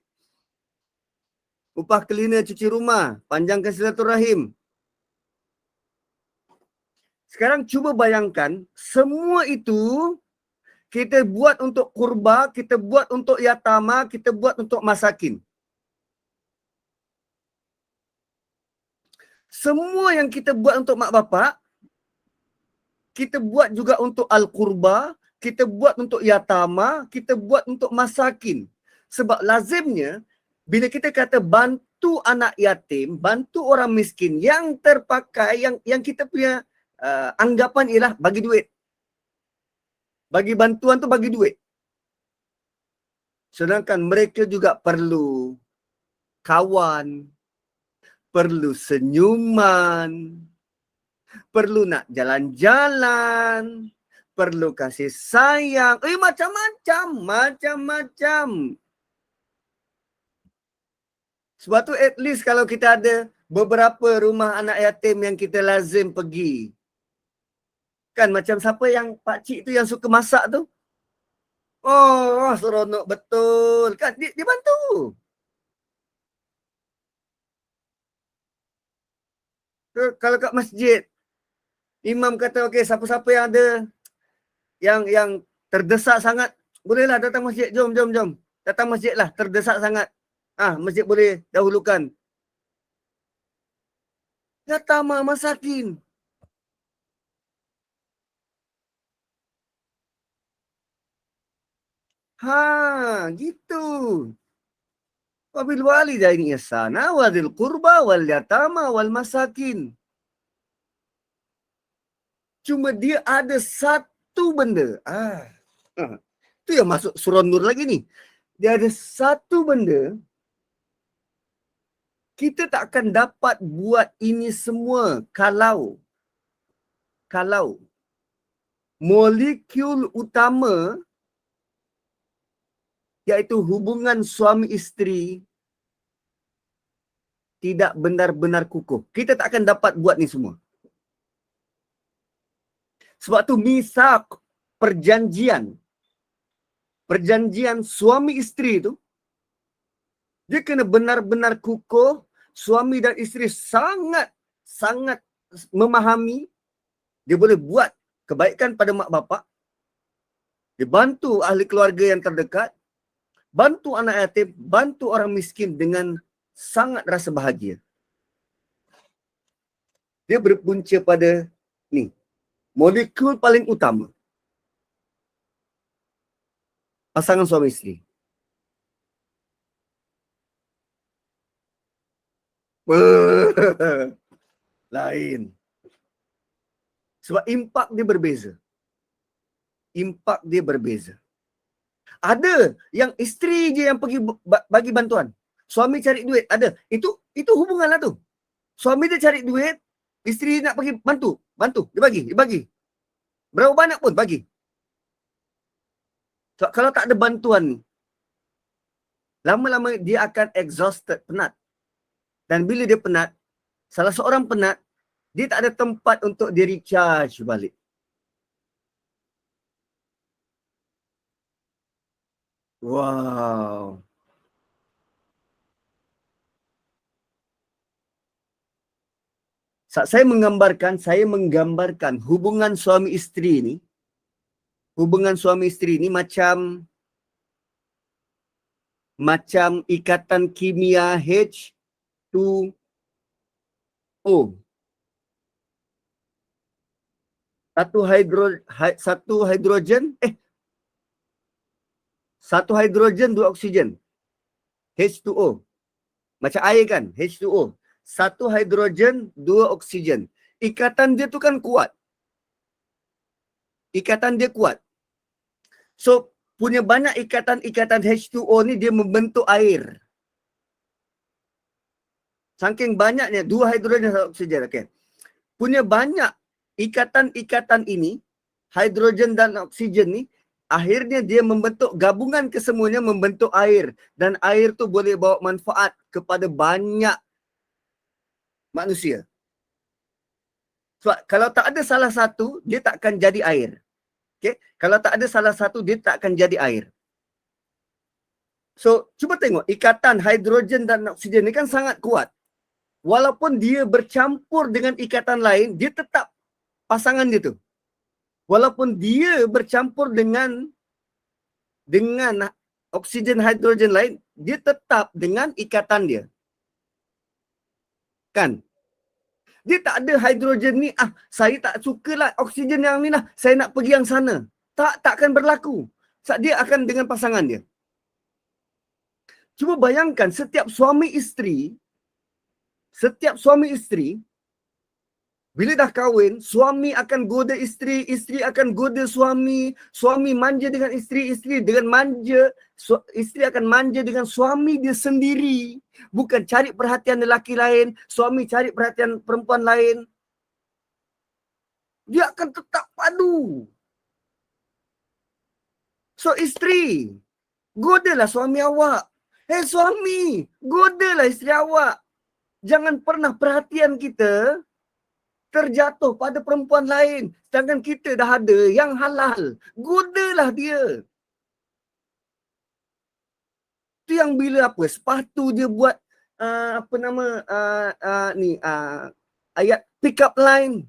Upah cleaner cuci rumah, panjangkan silaturahim. Sekarang cuba bayangkan, semua itu kita buat untuk kurba, kita buat untuk yatama, kita buat untuk masakin. Semua yang kita buat untuk mak bapak, kita buat juga untuk al-qurba, kita buat untuk yatama, kita buat untuk masakin. Sebab lazimnya, bila kita kata bantu anak yatim, bantu orang miskin, yang terpakai, yang kita punya anggapan ialah bagi duit. Bagi bantuan tu bagi duit. Sedangkan mereka juga perlu kawan, perlu senyuman, perlu nak jalan-jalan, perlu kasih sayang. Macam-macam. Sebab tu at least kalau kita ada beberapa rumah anak yatim yang kita lazim pergi. Kan macam siapa yang pakcik tu yang suka masak tu? Oh, seronok betul. Kan dia bantu. Kalau kat masjid, imam kata okey, siapa-siapa yang ada yang terdesak sangat, bolehlah datang masjid. Jom. Datang masjid lah, terdesak sangat. Masjid boleh dahulukan. Yatama masakin. Gitu. Wabil walidaini ihsana wa dzil qurba wal yatama wal masakin. Cuma dia ada satu benda. Tu yang masuk surah Nur lagi ni. Dia ada satu benda. Kita tak akan dapat buat ini semua kalau molekul utama iaitu hubungan suami isteri tidak benar-benar kukuh. Kita tak akan dapat buat ni semua. Sebab tu misak, perjanjian suami isteri tu, dia kena benar-benar kukuh. Suami dan isteri sangat memahami. Dia boleh buat kebaikan pada mak bapak. Dia bantu ahli keluarga yang terdekat. Bantu anak yatim, bantu orang miskin dengan sangat rasa bahagia. Dia berpunca pada ni, molekul paling utama. Pasangan suami isteri. Lain. Sebab impak dia berbeza. Ada yang isteri je yang pergi bagi bantuan. Suami cari duit. Ada. Itu hubungan lah tu. Suami dia cari duit, isteri nak pergi bantu. Dia bagi. Berapa banyak pun bagi. So, kalau tak ada bantuan ni, lama-lama dia akan exhausted, penat. Dan bila dia penat, salah seorang penat, dia tak ada tempat untuk dia recharge balik. Wow. Saya menggambarkan hubungan suami isteri ni macam ikatan kimia H2O. Satu hidrogen, dua oksigen. H2O. Macam air kan, H2O. Satu hidrogen, dua oksigen. Ikatan dia tu kan kuat. So, punya banyak ikatan-ikatan H2O ni dia membentuk air. Saking banyaknya, 2 hidrogen dan oksigen. Okay. Punya banyak ikatan-ikatan ini, hidrogen dan oksigen ni, akhirnya dia membentuk, gabungan kesemuanya membentuk air. Dan air tu boleh bawa manfaat kepada banyak manusia. Sebab kalau tak ada salah satu, dia tak akan jadi air. Okay? Kalau tak ada salah satu, dia tak akan jadi air. So, cuba tengok, ikatan hidrogen dan oksigen ni kan sangat kuat. Walaupun dia bercampur dengan ikatan lain, dia tetap pasangan dia tu. Walaupun dia bercampur dengan oksigen hidrogen lain, dia tetap dengan ikatan dia. Kan? Dia tak ada hidrogen ni, saya tak sukalah oksigen yang ni lah, saya nak pergi yang sana. Takkan berlaku. Sebab dia akan dengan pasangan dia. Cuba bayangkan setiap suami isteri, bila dah kahwin, suami akan goda isteri, isteri akan goda suami, suami manja dengan isteri, isteri akan manja dengan suami dia sendiri. Bukan cari perhatian lelaki lain, suami cari perhatian perempuan lain. Dia akan tetap padu. So isteri, godalah suami awak. Suami, godalah isteri awak. Jangan pernah perhatian kita terjatuh pada perempuan lain. Sedangkan kita dah ada yang halal. Godalah dia. Itu yang bila sepatu dia buat ayat pick up line.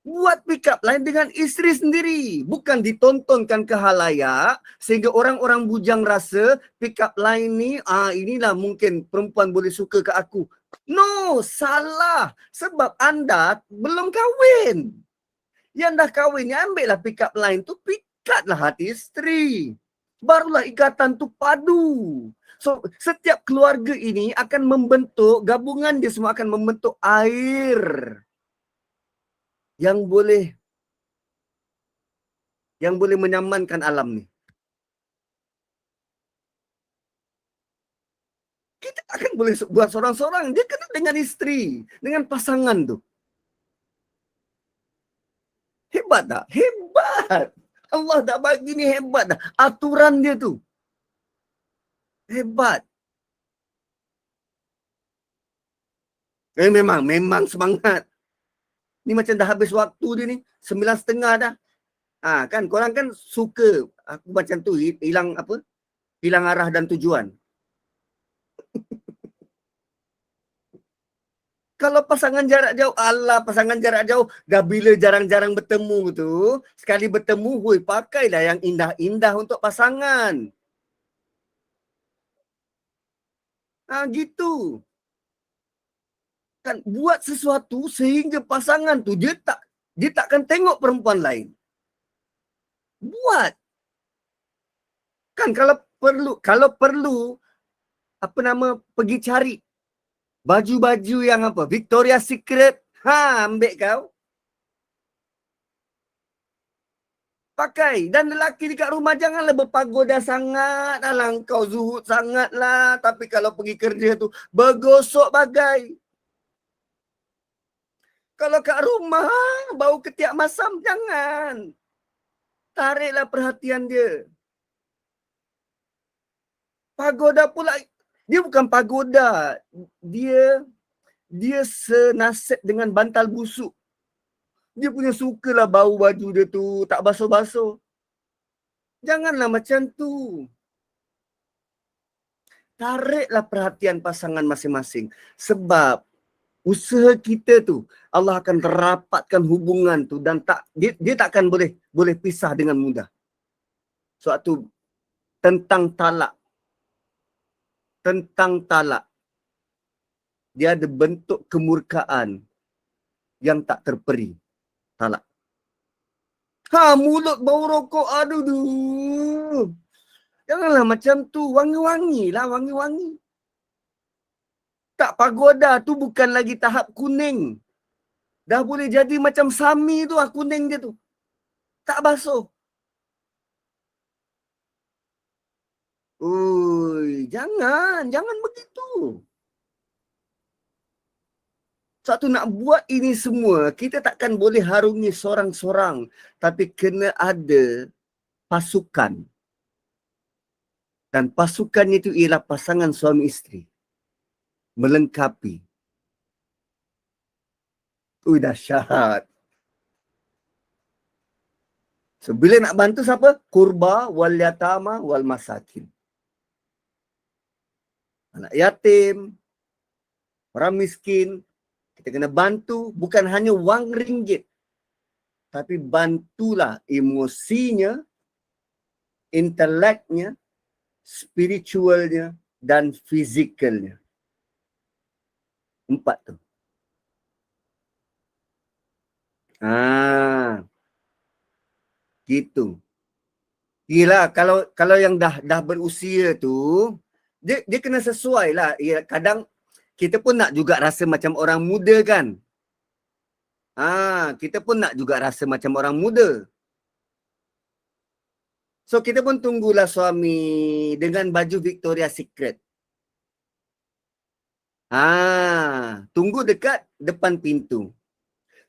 Buat pick up line dengan isteri sendiri. Bukan ditontonkan ke halayak sehingga orang-orang bujang rasa pick up line ni, inilah mungkin perempuan boleh suka ke aku. No, salah. Sebab anda belum kahwin. Yang dah kahwin ni ambillah pick up line tu, pikatlah hati isteri. Barulah ikatan tu padu. So, setiap keluarga ini akan membentuk, gabungan dia semua akan membentuk air yang boleh menyamankan alam ni. Kita akan boleh buat seorang-seorang. Dia kena dengan isteri, dengan pasangan tu. Hebat tak? Hebat. Allah dah bagi ni hebat dah. Aturan dia tu. Hebat. Memang semangat. Ni macam dah habis waktu dia ni. 9:30 dah. Kan korang kan suka aku macam tu, hilang arah dan tujuan. Kalau pasangan jarak jauh, pasangan jarak jauh, dah bila jarang-jarang bertemu tu, sekali bertemu, pakailah yang indah-indah untuk pasangan. Gitu. Kan buat sesuatu sehingga pasangan tu dia takkan tengok perempuan lain. Buat. Kan kalau perlu pergi cari baju-baju yang Victoria's Secret, ambil kau. Pakai. Dan lelaki dekat rumah janganlah berpagoda sangat. Alah kau zuhud sangatlah. Tapi kalau pergi kerja tu bergosok bagai. Kalau kat rumah bau ketiak masam, jangan. Tariklah perhatian dia. Pagoda pula, dia bukan pagoda. Dia senasib dengan bantal busuk. Dia punya sukalah bau baju dia tu, tak basuh-basuh. Janganlah macam tu. Tariklah perhatian pasangan masing-masing. Sebab usaha kita tu, Allah akan rapatkan hubungan tu dan dia takkan boleh pisah dengan mudah. Suatu tentang talak. Dia ada bentuk kemurkaan yang tak terperi. Talak. Mulut bau rokok, aduh. Janganlah macam tu. Wangi-wangi lah, wangi-wangi. Tak, pagoda tu bukan lagi tahap kuning. Dah boleh jadi macam sami tu, kuning dia tu. Tak basuh. Ui, jangan begitu. Satu nak buat ini semua, kita takkan boleh harungi seorang-seorang. Tapi kena ada pasukan. Dan pasukannya itu ialah pasangan suami isteri. Melengkapi. Dahsyat. So, bila nak bantu siapa? Kurba, wal yatama, wal masakin. Anak yatim, orang miskin, kita kena bantu bukan hanya wang ringgit. Tapi bantulah emosinya, inteleknya, spiritualnya, dan fizikalnya. 4 tu. Gitu. Yelah, kalau yang dah berusia tu, dia kena sesuai lah. Ya, kadang kita pun nak juga rasa macam orang muda kan. Kita pun nak juga rasa macam orang muda. So kita pun tunggulah suami dengan baju Victoria's Secret. Tunggu dekat depan pintu.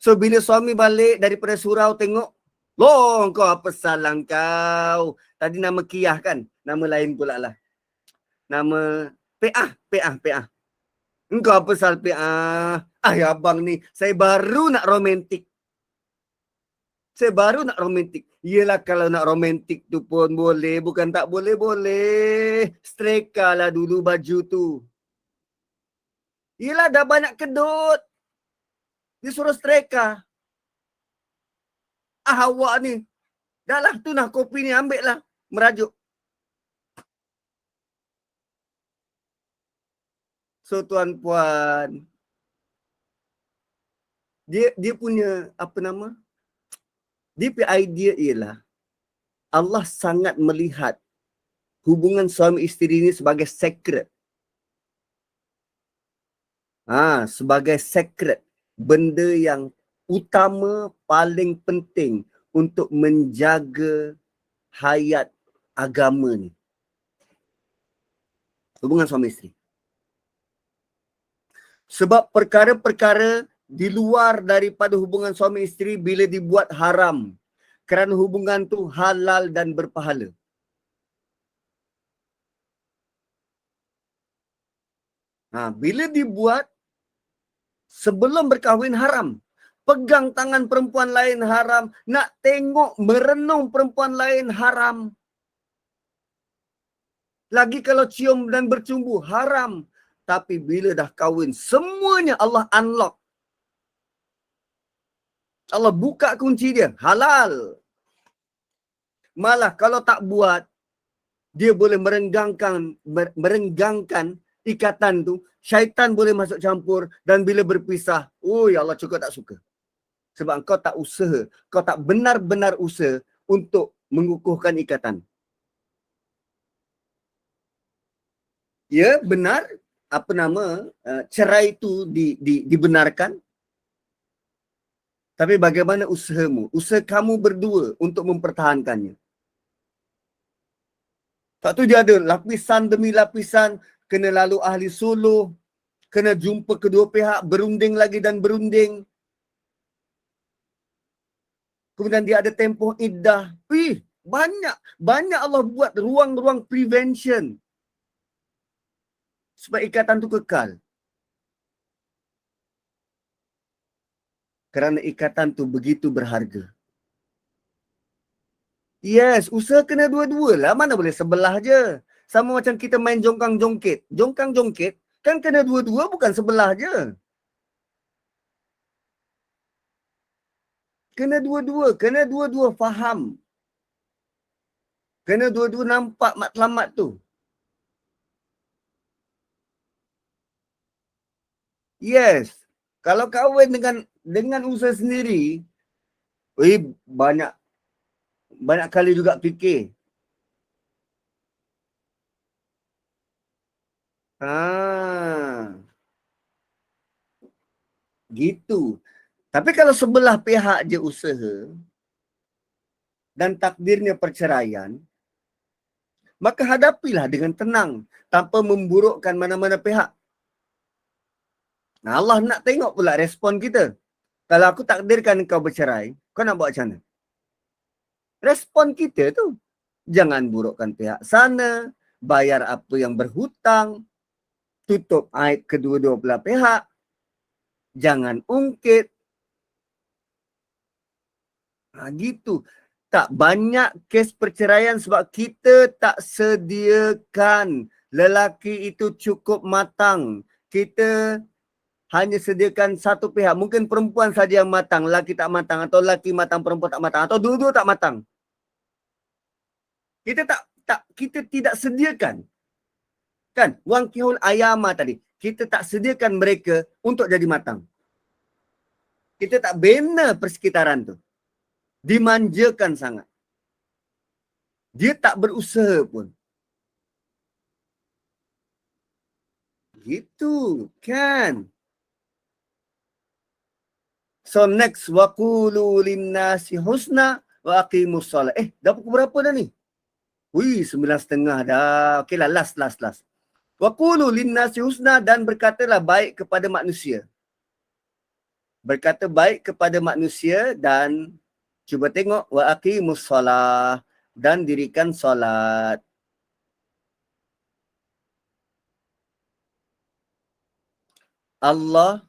So bila suami balik daripada surau tengok, loh kau apa salah kau? Tadi nama Kiyah kan? Nama lain pula lah. Nama PA. Engkau apa salah PA? Ya abang ni, saya baru nak romantik. Yelah kalau nak romantik tu pun boleh. Bukan tak boleh. Streka lah dulu baju tu. Yelah dah banyak kedut. Dia suruh streka. Awak ni. Dah lah tu nah kopi ni ambil lah. Merajuk. So tuan puan. Dia punya apa nama? Dia punya idea ialah Allah sangat melihat hubungan suami isteri ini sebagai sacred. Sebagai sacred. Benda yang utama, paling penting untuk menjaga hayat agama ni. Hubungan suami isteri. Sebab perkara-perkara di luar daripada hubungan suami isteri bila dibuat haram. Kerana hubungan tu halal dan berpahala. Bila dibuat sebelum berkahwin haram. Pegang tangan perempuan lain haram. Nak tengok merenung perempuan lain haram. Lagi kalau cium dan bercumbu haram. Tapi bila dah kahwin semuanya Allah unlock. Allah buka kunci dia. Halal. Malah kalau tak buat, dia boleh merenggangkan ikatan tu. Syaitan boleh masuk campur. Dan bila berpisah, Allah cukup tak suka. Sebab kau tak usaha. Kau tak benar-benar usaha untuk mengukuhkan ikatan. Ya, benar. Cerai itu dibenarkan. Tapi bagaimana usahamu? Usaha kamu berdua untuk mempertahankannya. Tak tu dia ada lapisan demi lapisan. Kena lalu ahli suluh. Kena jumpa kedua pihak. Berunding lagi dan berunding. Kemudian dia ada tempoh iddah. Banyak Allah buat ruang-ruang prevention. Supaya ikatan tu kekal. Kerana ikatan tu begitu berharga. Yes, usaha kena dua-dua lah. Mana boleh sebelah je. Sama macam kita main jongkang-jongkit. Jongkang-jongkit kan kena dua-dua, bukan sebelah je. Kena dua-dua faham. Kena dua-dua nampak matlamat tu. Yes. Kalau kahwin dengan usaha sendiri, banyak kali juga fikir. Gitu. Tapi kalau sebelah pihak je usaha dan takdirnya perceraian, maka hadapilah dengan tenang tanpa memburukkan mana-mana pihak. Nah, Allah nak tengok pula respon kita. Kalau aku takdirkan kau bercerai, kau nak buat macam mana? Respon kita tu, jangan burukkan pihak sana, bayar apa yang berhutang, tutup aib kedua-dua belah pihak, jangan ungkit. Gitu. Tak banyak kes perceraian sebab kita tak sediakan lelaki itu cukup matang. Kita hanya sediakan satu pihak. Mungkin perempuan saja yang matang, lelaki tak matang, atau lelaki matang, perempuan tak matang, atau dua-dua tak matang. Kita tidak sediakan. Kan? Wangkihul ayama tadi. Kita tak sediakan mereka untuk jadi matang. Kita tak bina persekitaran tu. Dimanjakan sangat. Dia tak berusaha pun. Gitu kan. So next, waqulu linnasi husna wa aqimus salat. Dah pukul berapa dah ni? 9:30 dah. Okeylah, last. Waqulu linnasi husna, dan berkatalah baik kepada manusia. Berkata baik kepada manusia dan cuba tengok wa aqimus salat, dan dirikan solat. Allah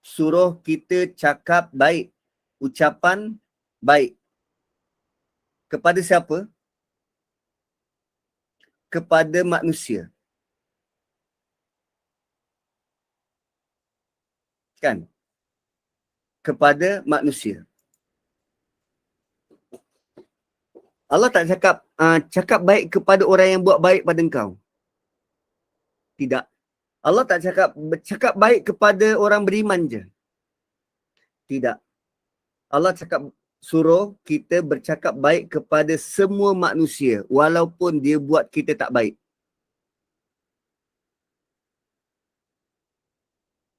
suruh kita cakap baik, ucapan baik. Kepada siapa? Kepada manusia. Kan? Kepada manusia. Allah tak cakap baik kepada orang yang buat baik pada engkau. Tidak. Allah tak cakap baik kepada orang beriman je. Tidak. Allah suruh kita bercakap baik kepada semua manusia walaupun dia buat kita tak baik.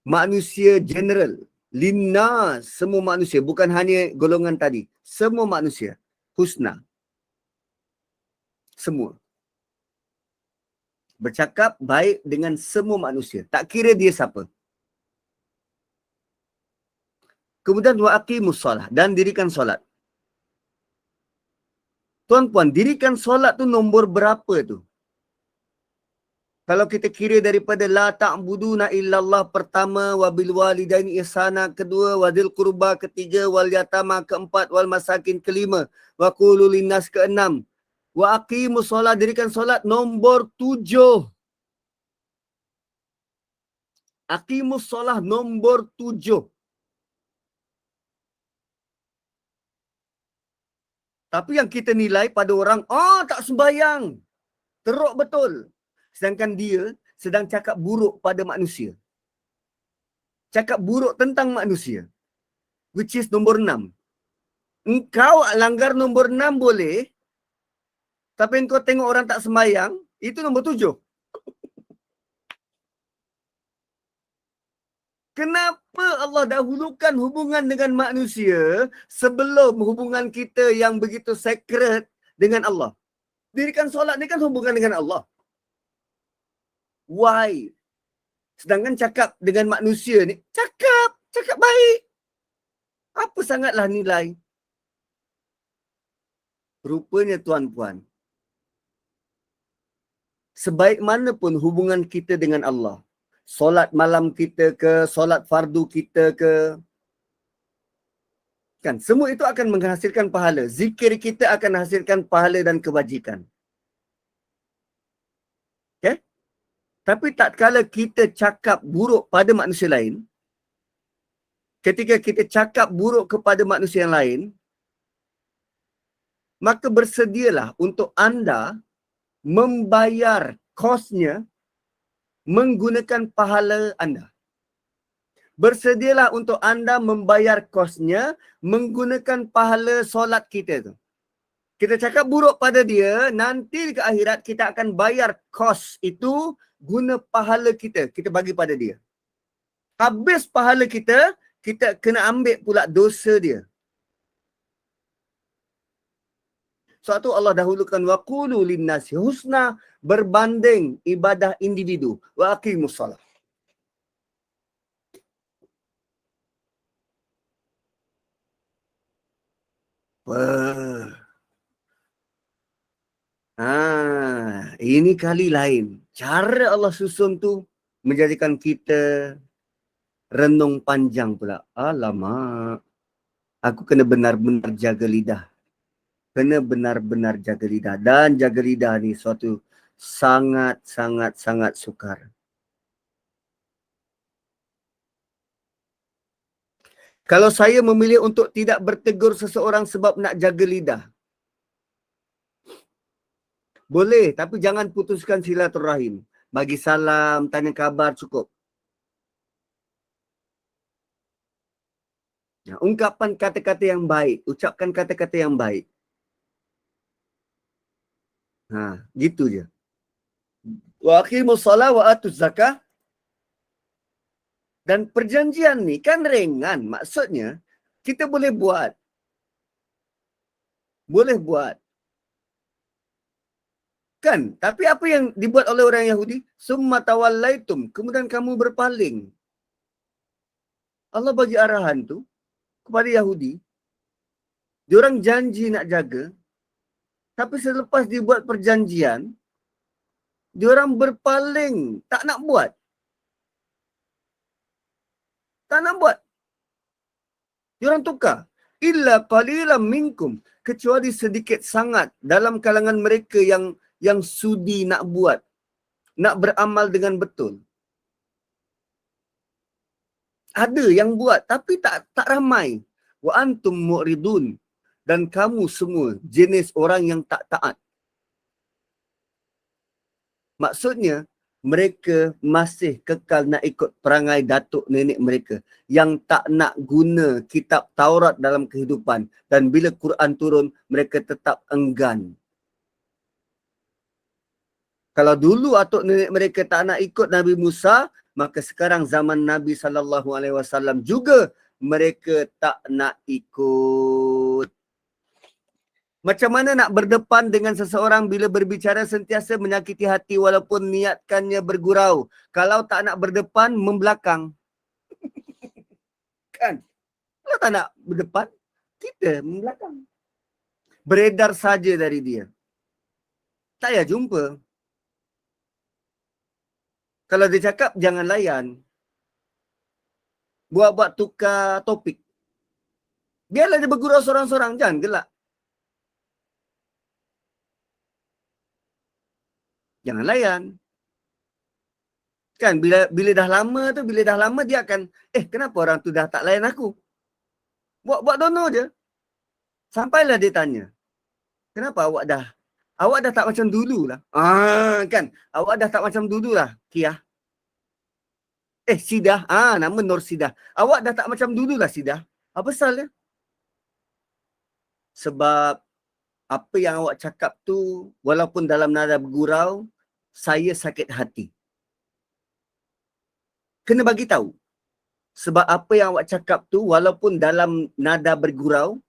Manusia general, linnas, semua manusia, bukan hanya golongan tadi. Semua manusia. Husna. Semua. Bercakap baik dengan semua manusia. Tak kira dia siapa. Kemudian wa aqimus solat, dan dirikan solat. Tuan-puan, dirikan solat tu nombor berapa tu? Kalau kita kira daripada la ta'buduna illallah pertama, wa bil walidaini ihsana kedua, wa dzil qurba ketiga, wal yatama keempat, wal masakin kelima, wa qulu linnas keenam, wa aqimus solat, dirikan solat nombor 7. Aqimus solat nombor 7. Tapi yang kita nilai pada orang, tak sembayang. Teruk betul. Sedangkan dia sedang cakap buruk pada manusia. Cakap buruk tentang manusia. Which is nombor 6. Engkau langgar nombor 6 boleh. Tapi engkau tengok orang tak sembayang, itu nombor 7. Kenapa Allah dahulukan hubungan dengan manusia sebelum hubungan kita yang begitu sacred dengan Allah? Dirikan solat ni kan hubungan dengan Allah. Why? Sedangkan cakap dengan manusia ni, cakap baik. Apa sangatlah nilai? Rupanya tuan-puan, sebaik mana pun hubungan kita dengan Allah, solat malam kita ke, solat fardu kita ke, kan semua itu akan menghasilkan pahala. Zikir kita akan hasilkan pahala dan kebajikan. Okay? Tapi tak kala kita cakap buruk pada manusia lain, ketika kita cakap buruk kepada manusia yang lain, maka bersedialah untuk anda membayar kosnya menggunakan pahala anda. Bersedialah untuk anda membayar kosnya menggunakan pahala solat kita tu. Kita cakap buruk pada dia, nanti ke akhirat kita akan bayar kos itu guna pahala kita. Kita bagi pada dia. Habis pahala kita, kita kena ambil pula dosa dia. Sebab tu Allah dahulukan wa qulu linnasi husna berbanding ibadah individu. Wa aqimus salat. Wah. Ini kali lain. Cara Allah susun tu menjadikan kita renung panjang pula. Alamak. Aku kena benar-benar jaga lidah. Kena benar-benar jaga lidah. Dan jaga lidah ni suatu sangat sukar. Kalau saya memilih untuk tidak bertegur seseorang sebab nak jaga lidah, boleh, tapi jangan putuskan silaturahim. Bagi salam, tanya khabar cukup. Ungkapan kata-kata yang baik. Ucapkan kata-kata yang baik. Gitu je. Wa aqimus salat wa atuz zakah. Dan perjanjian ni kan ringan. Maksudnya, kita boleh buat. Boleh buat. Kan? Tapi apa yang dibuat oleh orang Yahudi? Summa tawallaitum. Kemudian kamu berpaling. Allah bagi arahan tu kepada Yahudi. Diorang janji nak jaga. Tapi selepas dibuat perjanjian, diorang berpaling. Tak nak buat. Tak nak buat. Diorang tukar. Illa qalilan minkum. Kecuali sedikit sangat dalam kalangan mereka yang sudi nak buat. Nak beramal dengan betul. Ada yang buat tapi tak ramai. Wa antum mu'ridun. Dan kamu semua jenis orang yang tak taat. Maksudnya, mereka masih kekal nak ikut perangai datuk nenek mereka yang tak nak guna kitab Taurat dalam kehidupan. Dan bila Quran turun, mereka tetap enggan. Kalau dulu atuk nenek mereka tak nak ikut Nabi Musa, maka sekarang zaman Nabi SAW juga mereka tak nak ikut. Macam mana nak berdepan dengan seseorang bila berbicara sentiasa menyakiti hati walaupun niatkannya bergurau. Kalau tak nak berdepan, membelakang. Kan? Kalau tak nak berdepan, kita membelakang. Beredar saja dari dia. Tak payah jumpa. Kalau dia cakap, jangan layan. Buat-buat tukar topik. Biarlah dia bergurau sorang-sorang, jangan gelak. Jangan layan. Kan bila dah lama dia akan, kenapa orang tu dah tak layan aku? Buat dono je. Sampailah dia tanya, kenapa awak dah tak macam dulu lah. Kan, awak dah tak macam dulu lah, Kia. Sidah. Nama Nur Sidah. Awak dah tak macam dulu lah, Sidah. Apa salahnya? Sebab apa yang awak cakap tu, walaupun dalam nada bergurau, saya sakit hati. Kena bagi tahu. Sebab apa yang awak cakap tu, walaupun dalam nada bergurau,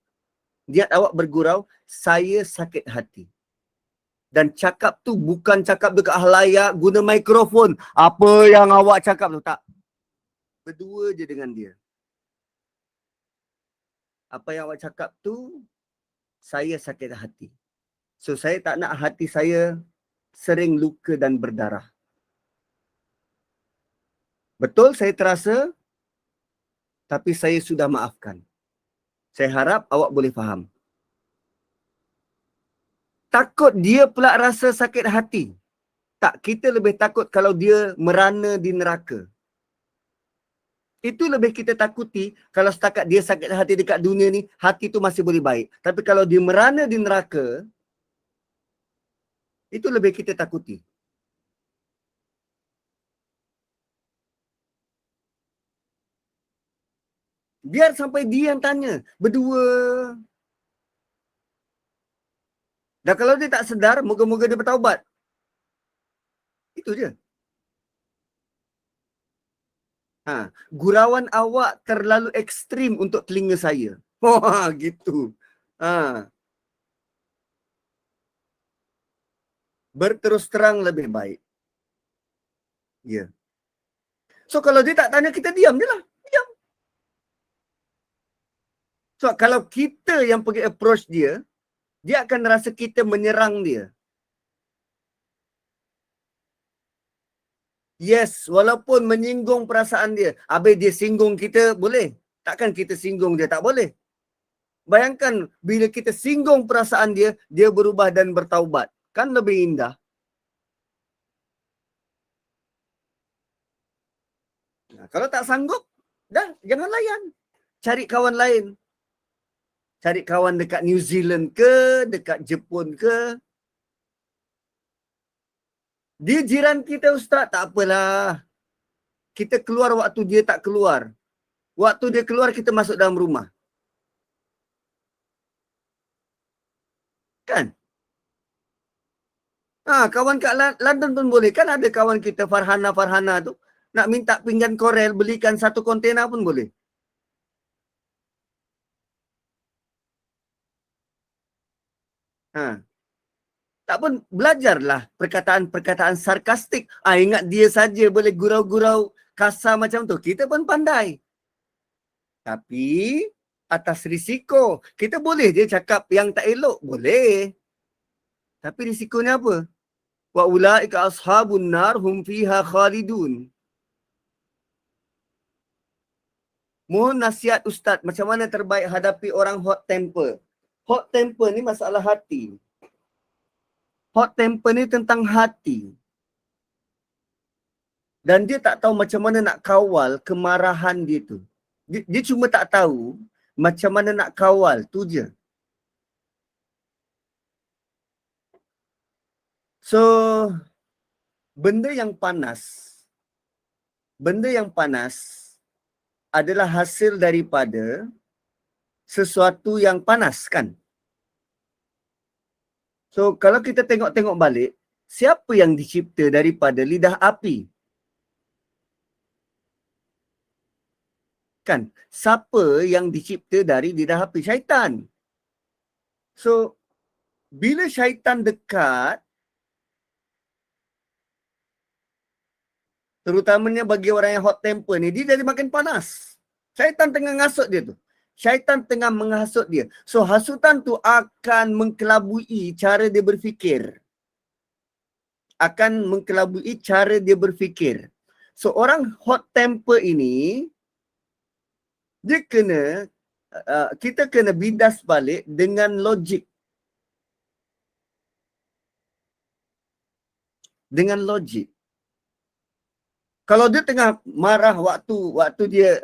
niat awak bergurau, saya sakit hati. Dan cakap tu bukan cakap dekat halayak, guna mikrofon. Apa yang awak cakap tu, tak. Berdua je dengan dia. Apa yang awak cakap tu, saya sakit hati. So, saya tak nak hati saya sering luka dan berdarah. Betul, saya terasa, tapi saya sudah maafkan. Saya harap awak boleh faham. Takut dia pula rasa sakit hati. Tak, kita lebih takut kalau dia merana di neraka. Itu lebih kita takuti kalau setakat dia sakit hati dekat dunia ni, hati tu masih boleh baik. Tapi kalau dia merana di neraka, itu lebih kita takuti. Biar sampai dia yang tanya. Berdua. Dan kalau dia tak sedar, moga-moga dia bertaubat. Itu je. Gurauan awak terlalu ekstrim untuk telinga saya. Gitu. berterus terang lebih baik. Ya. So kalau dia tak tanya, kita diam je lah. Diam. So kalau kita yang pergi approach dia, dia akan rasa kita menyerang dia. Yes, walaupun menyinggung perasaan dia. Habis dia singgung kita, boleh. Takkan kita singgung dia, tak boleh. Bayangkan bila kita singgung perasaan dia, dia berubah dan bertaubat. Kan lebih indah. Nah, kalau tak sanggup, dah jangan layan. Cari kawan lain. Cari kawan dekat New Zealand ke, dekat Jepun ke. Dia jiran kita, Ustaz, tak apalah. Kita keluar waktu dia tak keluar. Waktu dia keluar, kita masuk dalam rumah. Kan? Kawan kat London pun boleh. Kan ada kawan kita, Farhana tu. Nak minta pinggan korel, belikan 1 kontena pun boleh. Tak pun, belajarlah perkataan-perkataan sarkastik. Ingat dia saja boleh gurau-gurau kasar macam tu. Kita pun pandai. Tapi atas risiko. Kita boleh je cakap yang tak elok. Boleh. Tapi risikonya apa? Wa ulaika ashabun nar hum fiha khalidun. Mohon nasihat Ustaz, macam mana terbaik hadapi orang hot temper? Hot temper ni masalah hati. Hot temper ni tentang hati. Dan dia tak tahu macam mana nak kawal kemarahan dia tu. Dia cuma tak tahu macam mana nak kawal, tu je. So, benda yang panas adalah hasil daripada sesuatu yang panas, kan? So, kalau kita tengok-tengok balik, siapa yang dicipta daripada lidah api? Kan? Siapa yang dicipta dari lidah api? Syaitan. So, bila syaitan dekat, terutamanya bagi orang yang hot temper ni, dia jadi makin panas. Syaitan tengah ngasut dia tu. Syaitan tengah menghasut dia. So, hasutan tu akan mengkelabui cara dia berfikir. So, orang hot temper ini, dia kita kena bidas balik dengan logik. Dengan logik. Kalau dia tengah marah waktu dia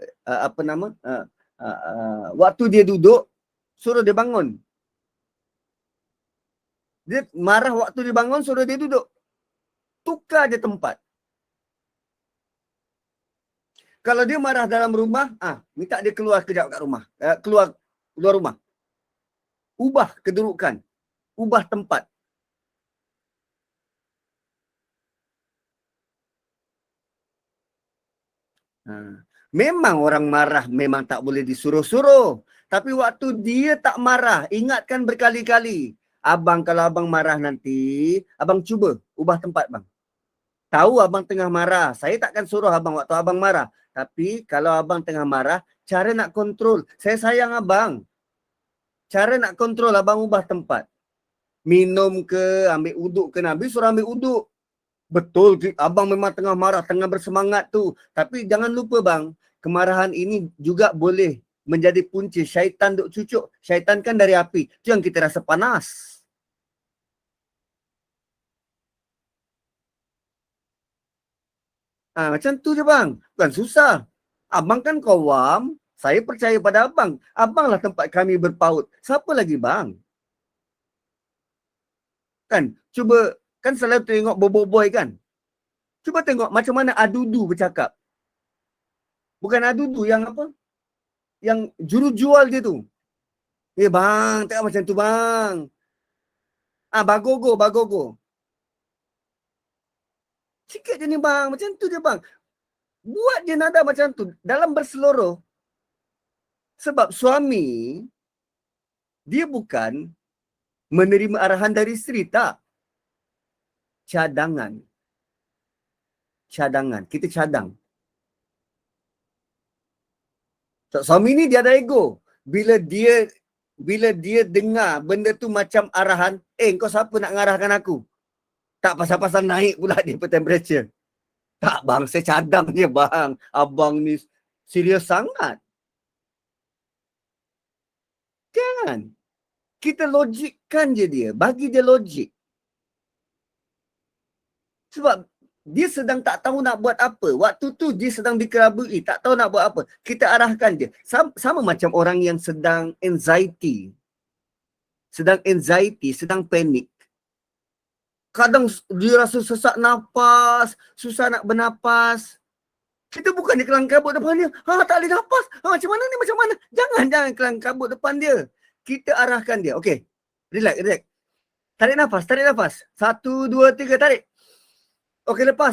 waktu dia duduk, suruh dia bangun. Dia marah waktu dia bangun, suruh dia duduk. Tukar je tempat. Kalau dia marah dalam rumah, minta dia keluar kejap kat rumah. Keluar rumah. Ubah kedudukan. Ubah tempat. Memang orang marah memang tak boleh disuruh-suruh. Tapi waktu dia tak marah, ingatkan berkali-kali. Abang, kalau abang marah nanti, abang cuba ubah tempat, bang. Tahu abang tengah marah. Saya takkan suruh abang waktu abang marah. Tapi kalau abang tengah marah, cara nak kontrol. Saya sayang abang. Cara nak kontrol, abang ubah tempat. Minum ke, ambil uduk ke, Nabi suruh ambil uduk. Betul, abang memang tengah marah, tengah bersemangat tu. Tapi jangan lupa, bang, kemarahan ini juga boleh menjadi punca syaitan duk cucuk. Syaitan kan dari api. Itu yang kita rasa panas. Macam tu je, bang. Bukan susah. Abang kan kawam. Saya percaya pada abang. Abanglah tempat kami berpaut. Siapa lagi, bang? Kan, cuba, kan selalu tengok boboiboy kan? Cuba tengok macam mana Adudu bercakap. Bukan Adudu, yang apa? Yang juru jual dia tu. Bang, tak macam tu, bang. Bagogo. Sikit je ni, bang. Macam tu je, bang. Buat je nada macam tu. Dalam berseluruh. Sebab suami, dia bukan menerima arahan dari isteri, tak. cadangan. Cadangan. Kita cadang. Suami ni dia ada ego. Bila dia dengar benda tu macam arahan, kau siapa nak ngarahkan aku? Tak pasal-pasal naik pula dia temperature. Tak bang, saya cadang je bang. Abang ni serius sangat. Kan? Kita logikkan je dia. Bagi dia logik. Sebab dia sedang tak tahu nak buat apa. Waktu tu dia sedang dikelabui. Tak tahu nak buat apa. Kita arahkan dia. Sama macam orang yang sedang anxiety. Sedang panik. Kadang dia rasa sesak nafas. Susah nak bernapas. Kita bukan dia kelang kabut depan dia. Tak boleh nafas. Macam mana ni? Macam mana? Jangan kelang kabut depan dia. Kita arahkan dia. Okey. Relax. Tarik nafas. 1, 2, 3, tarik. Okey, lepas.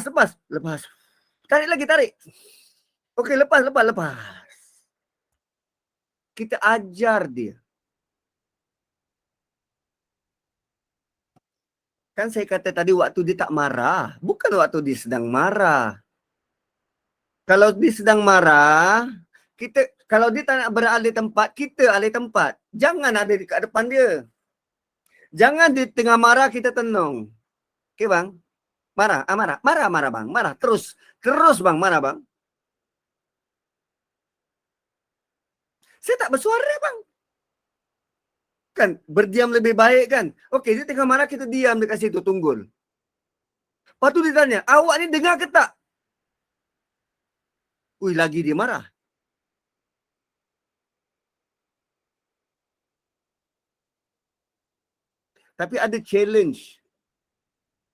Tarik lagi, tarik. Okey, lepas. Kita ajar dia. Kan saya kata tadi waktu dia tak marah. Bukan waktu dia sedang marah. Kalau dia sedang marah, kalau dia tak nak beralih tempat, kita alih tempat. Jangan ada dekat depan dia. Jangan di tengah marah kita tenung. Okey bang? Marah bang. Marah terus bang, marah bang. Saya tak bersuara bang. Kan berdiam lebih baik kan. Okey, dia tengah marah, kita diam dekat situ, tunggul. Lepas tu dia tanya, awak ni dengar ke tak? Ui, lagi dia marah. Tapi ada challenge.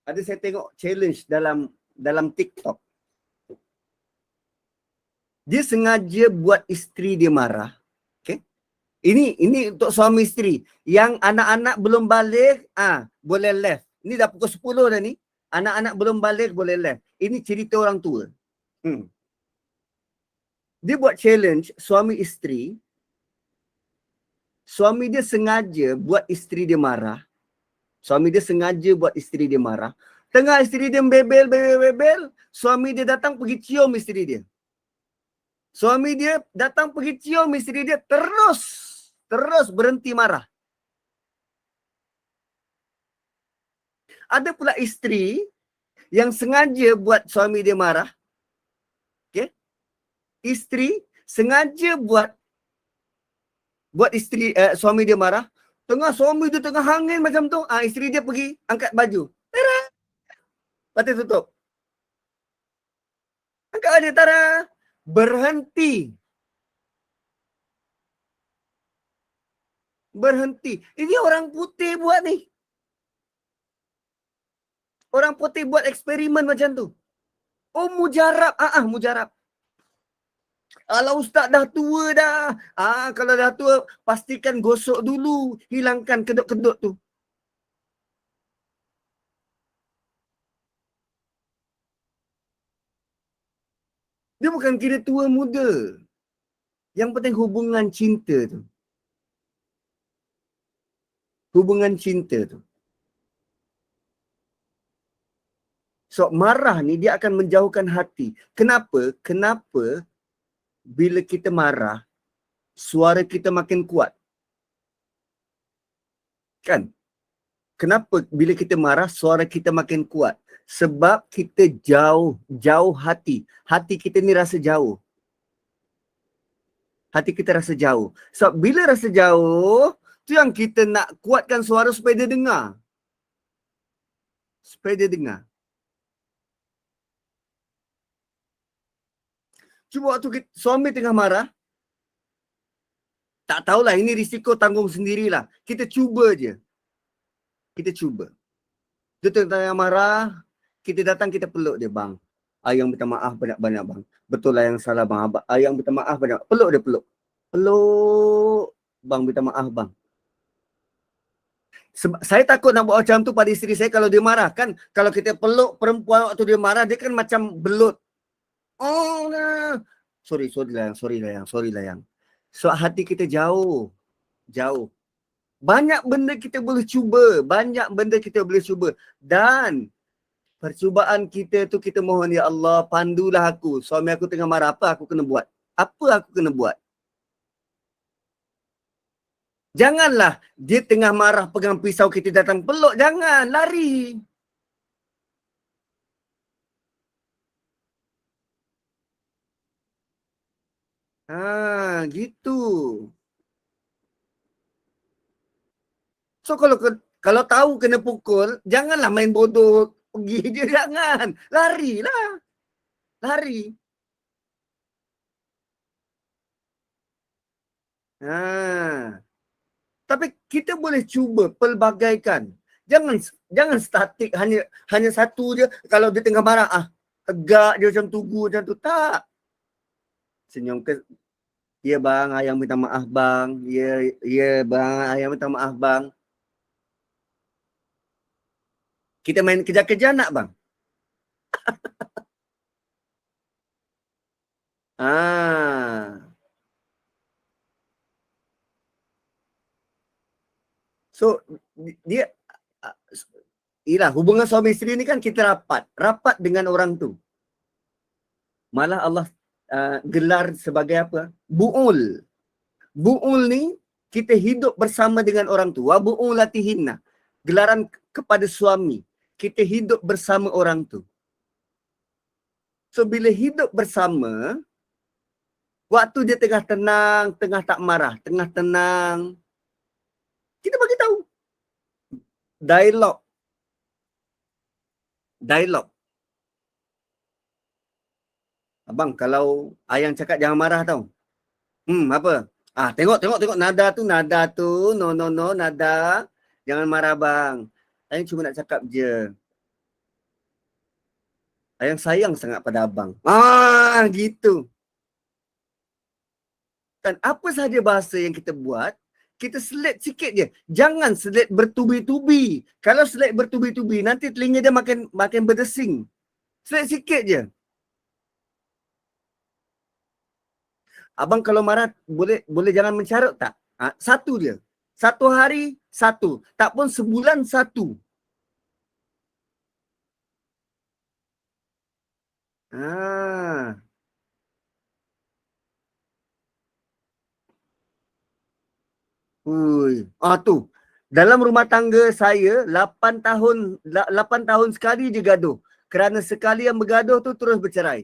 Saya tengok challenge dalam TikTok. Dia sengaja buat isteri dia marah. Okay? Ini untuk suami isteri. Yang anak-anak belum balik, boleh left. Ini dah pukul 10 dah ni. Anak-anak belum balik, boleh left. Ini cerita orang tua. Dia buat challenge suami isteri. Suami dia sengaja buat isteri dia marah. Tengah isteri dia bebel, suami dia datang pergi cium isteri dia. Terus berhenti marah. Ada pula isteri yang sengaja buat suami dia marah. Okay? Isteri sengaja buat suami dia marah. Suami dia tengah hangin macam tu. Isteri dia pergi angkat baju. Tara. Lepas tutup. Angkat baju. Tara. Berhenti. Ini orang putih buat ni. Orang putih buat eksperimen macam tu. Oh, mujarab. Mujarab. Kalau ustaz dah tua dah. Kalau dah tua, pastikan gosok dulu. Hilangkan kedut-kedut tu. Dia bukan kira tua muda. Yang penting hubungan cinta tu. So, marah ni dia akan menjauhkan hati. Kenapa? Bila kita marah, suara kita makin kuat. Kan? Kenapa bila kita marah, suara kita makin kuat? Sebab kita jauh hati. Hati kita ni rasa jauh. Sebab bila rasa jauh, tu yang kita nak kuatkan suara supaya dia dengar. Cuba waktu suami tengah marah, tak tahulah, ini risiko tanggung sendirilah. Kita cuba je. Dia tengah marah, kita datang, kita peluk dia, bang. Ayang minta maaf banyak-banyak bang. Betul lah yang salah bang. Ayang minta maaf banyak. Peluk dia, peluk. Bang minta maaf bang. Saya takut nak buat macam tu pada isteri saya kalau dia marah. Kan kalau kita peluk perempuan waktu dia marah, dia kan macam belut. Sorry lah yang. So hati kita jauh. Banyak benda kita boleh cuba. Dan Percubaan kita tu kita mohon, ya Allah, pandulah aku. Suami aku tengah marah, apa aku kena buat? Apa aku kena buat? Janganlah dia tengah marah pegang pisau, kita datang peluk. Jangan, lari. Gitu. So kalau tahu kena pukul, janganlah main bodoh. Pergi je, jangan. Larilah. Lari. Tapi kita boleh cuba pelbagaikan. Jangan statik hanya satu je. Kalau dia tengah marah, tegak dia macam tugu macam tu. Tak. Senyum ke, ya bang, ayang minta maaf bang. Ya bang, ayang minta maaf bang. Kita main kejar-kejar nak bang? So dia hubungan suami isteri ni kan kita rapat dengan orang tu. Malah Allah gelar sebagai apa? Bu'ul. Bu'ul ni kita hidup bersama dengan orang tu. Wa bu'ulatihinna. Gelaran kepada suami. Kita hidup bersama orang tu. So bila hidup bersama, waktu dia tengah tenang, tengah tak marah, tengah tenang, kita bagi tahu. Dialog. Abang, kalau ayang cakap jangan marah tau. Apa? Tengok nada tu. No, nada. Jangan marah bang. Ayang cuma nak cakap je. Ayang sayang sangat pada abang. Gitu. Dan apa sahaja bahasa yang kita buat, kita selit sikit je. Jangan selit bertubi-tubi. Kalau selit bertubi-tubi, nanti telinga dia makin berdesing. Selit sikit je. Abang kalau marah, boleh jangan mencarut tak? Satu je. Satu hari, satu. Tak pun sebulan, satu. Tu. Dalam rumah tangga saya, 8 tahun sekali je gaduh. Kerana sekali yang bergaduh tu terus bercerai.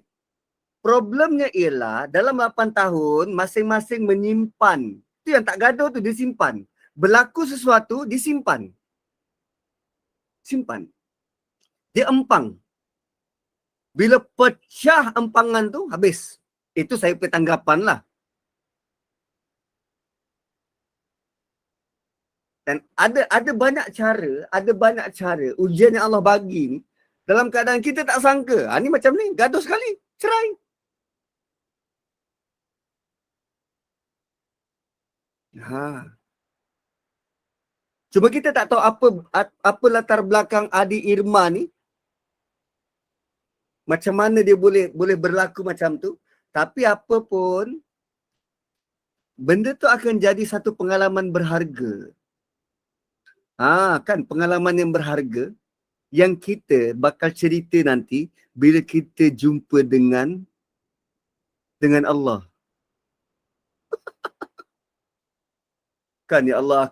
Problemnya ialah dalam 8 tahun masing-masing menyimpan. Tu yang tak gaduh tu disimpan. Berlaku sesuatu disimpan. Simpan. Dia empang. Bila pecah empangan tu habis. Itu saya punya tanggapan lah. Dan ada banyak cara ujian yang Allah bagi ni dalam keadaan kita tak sangka. Ni macam ni, gaduh sekali, cerai. Cuma kita tak tahu apa latar belakang adik Irma ni. Macam mana dia boleh berlaku macam tu. Tapi apa pun, benda tu akan jadi satu pengalaman berharga. Kan pengalaman yang berharga yang kita bakal cerita nanti bila kita jumpa dengan Allah. Kan ya Allah,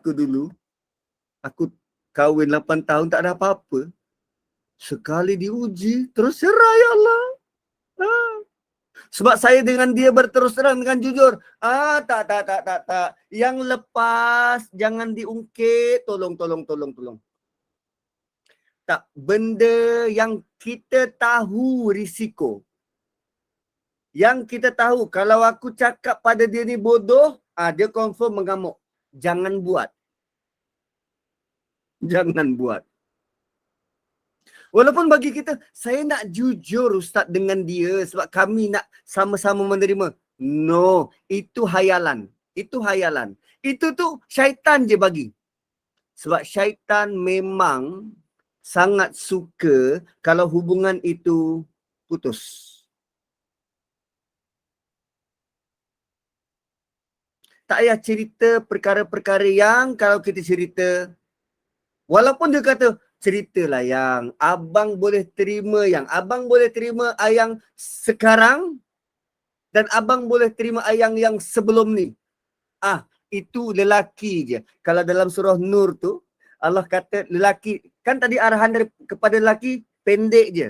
aku kahwin 8 tahun tak ada apa-apa. Sekali diuji terus cerai ya Allah. Sebab saya dengan dia berterus terang dengan jujur. Tak. Yang lepas jangan diungkit. Tolong. Tak, benda yang kita tahu risiko. Yang kita tahu kalau aku cakap pada dia ni bodoh, dia confirm mengamuk. Jangan buat. Walaupun bagi kita, saya nak jujur Ustaz dengan dia sebab kami nak sama-sama menerima. No, itu hayalan. Itu tu syaitan je bagi. Sebab syaitan memang sangat suka kalau hubungan itu putus. Tak payah cerita perkara-perkara yang kalau kita cerita, walaupun dia kata, ceritalah yang abang boleh terima, yang abang boleh terima ayang sekarang dan abang boleh terima ayang yang sebelum ni. Itu lelaki je. Kalau dalam surah Nur tu, Allah kata lelaki, kan tadi arahan dari kepada lelaki pendek je.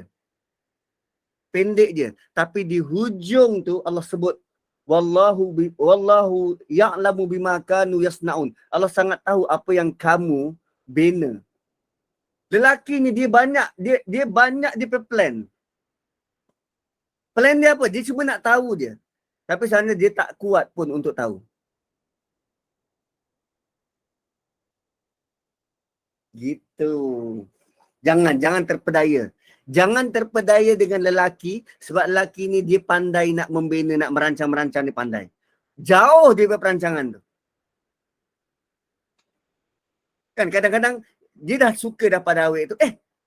Pendek je. Tapi di hujung tu Allah sebut wallahu ya'lamu bima kanu yasnaun. Allah sangat tahu apa yang kamu bina. Lelaki ni dia banyak dia plan. Plan dia apa? Dia cuma nak tahu dia. Tapi sebenarnya dia tak kuat pun untuk tahu. Gitu. Jangan terpedaya. Jangan terpedaya dengan lelaki sebab lelaki ni dia pandai nak membina, nak merancang-merancang, dia pandai. Jauh dia perancangan tu. Kan kadang-kadang dia dah suka dah pada awak tu.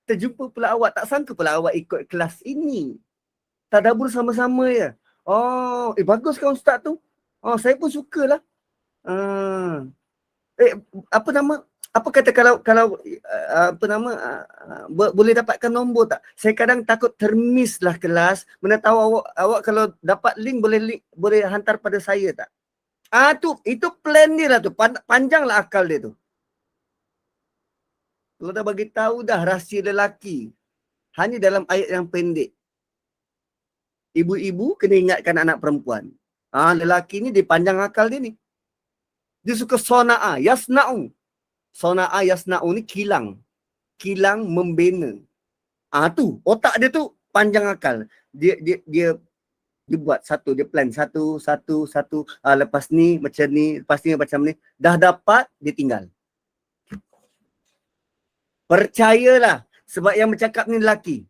Terjumpa pula awak. Tak sangka pula awak ikut kelas ini. Tadabbur sama-sama ya. Bagus kan ustaz tu. Saya pun sukalah. Apa nama? Apa kata kalau boleh dapatkan nombor tak? Saya kadang takut termiss lah kelas. Mana tahu awak kalau dapat link boleh hantar pada saya tak? Itu plan dia lah tu. Panjanglah akal dia tu. Kalau dah bagi tahu dah rahsia lelaki. Hanya dalam ayat yang pendek. Ibu-ibu kena ingatkan anak perempuan. Lelaki ni dia panjang akal dia ni. Dia suka sona'a, yasna'u. Sona'a yasna'u ni kilang. Kilang membina. Tu otak dia tu panjang akal. Dia buat satu, dia plan satu. Lepas ni macam ni, lepas ni macam ni. Dah dapat, dia tinggal. Percayalah. Sebab yang bercakap ni lelaki.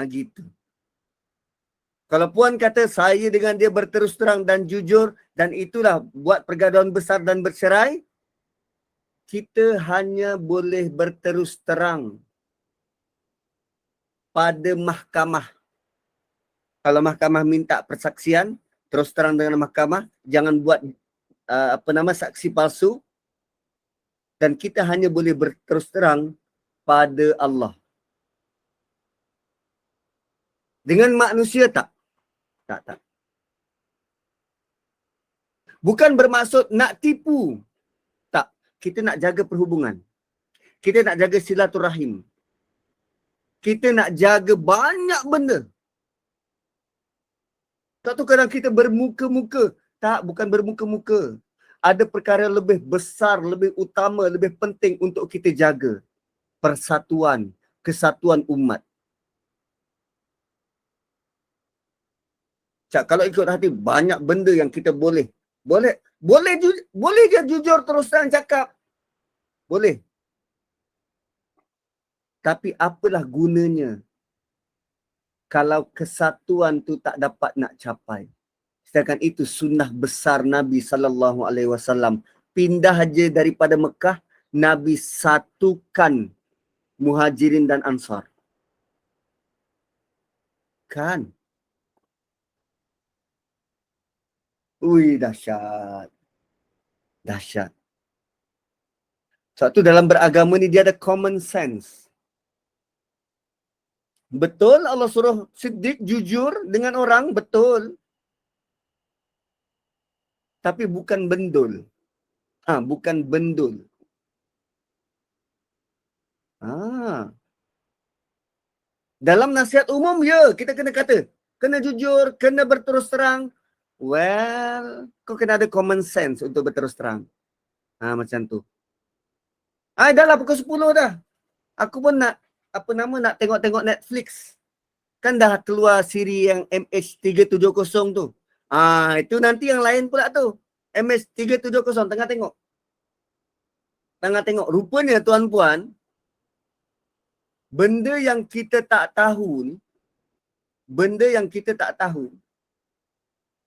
Gitu. Kalau puan kata saya dengan dia berterus terang dan jujur dan itulah buat pergaduhan besar dan bercerai, kita hanya boleh berterus terang pada mahkamah. Kalau mahkamah minta persaksian, terus terang dengan mahkamah, jangan buat saksi palsu. Dan kita hanya boleh berterus terang pada Allah. Dengan manusia tak. Bukan bermaksud nak tipu. Tak. Kita nak jaga perhubungan. Kita nak jaga silaturahim. Kita nak jaga banyak benda. Tak tu kadang kita bermuka-muka. Tak, bukan bermuka-muka. Ada perkara lebih besar, lebih utama, lebih penting untuk kita jaga. Persatuan, kesatuan umat. Kalau ikut hati, banyak benda yang kita boleh je jujur terus terang cakap. Boleh. Tapi apalah gunanya kalau kesatuan tu tak dapat nak capai. Sedangkan itu sunnah besar Nabi SAW. Pindah je daripada Mekah, Nabi satukan Muhajirin dan Ansar. Kan? Dahsyat. Dahsyat. Sebab tu dalam beragama ni dia ada common sense. Betul Allah suruh Siddiq jujur dengan orang, betul. Tapi bukan bendul. Bukan bendul. Dalam nasihat umum, ya, kita kena kata. Kena jujur, kena berterus terang. Well, kau kena ada common sense untuk berterus terang. Macam tu. Dah lah pukul 10 dah. Aku pun nak, nak tengok-tengok Netflix. Kan dah keluar siri yang MH370 tu. Itu nanti yang lain pula tu. MH370 tengah tengok. Rupanya tuan-puan, benda yang kita tak tahu,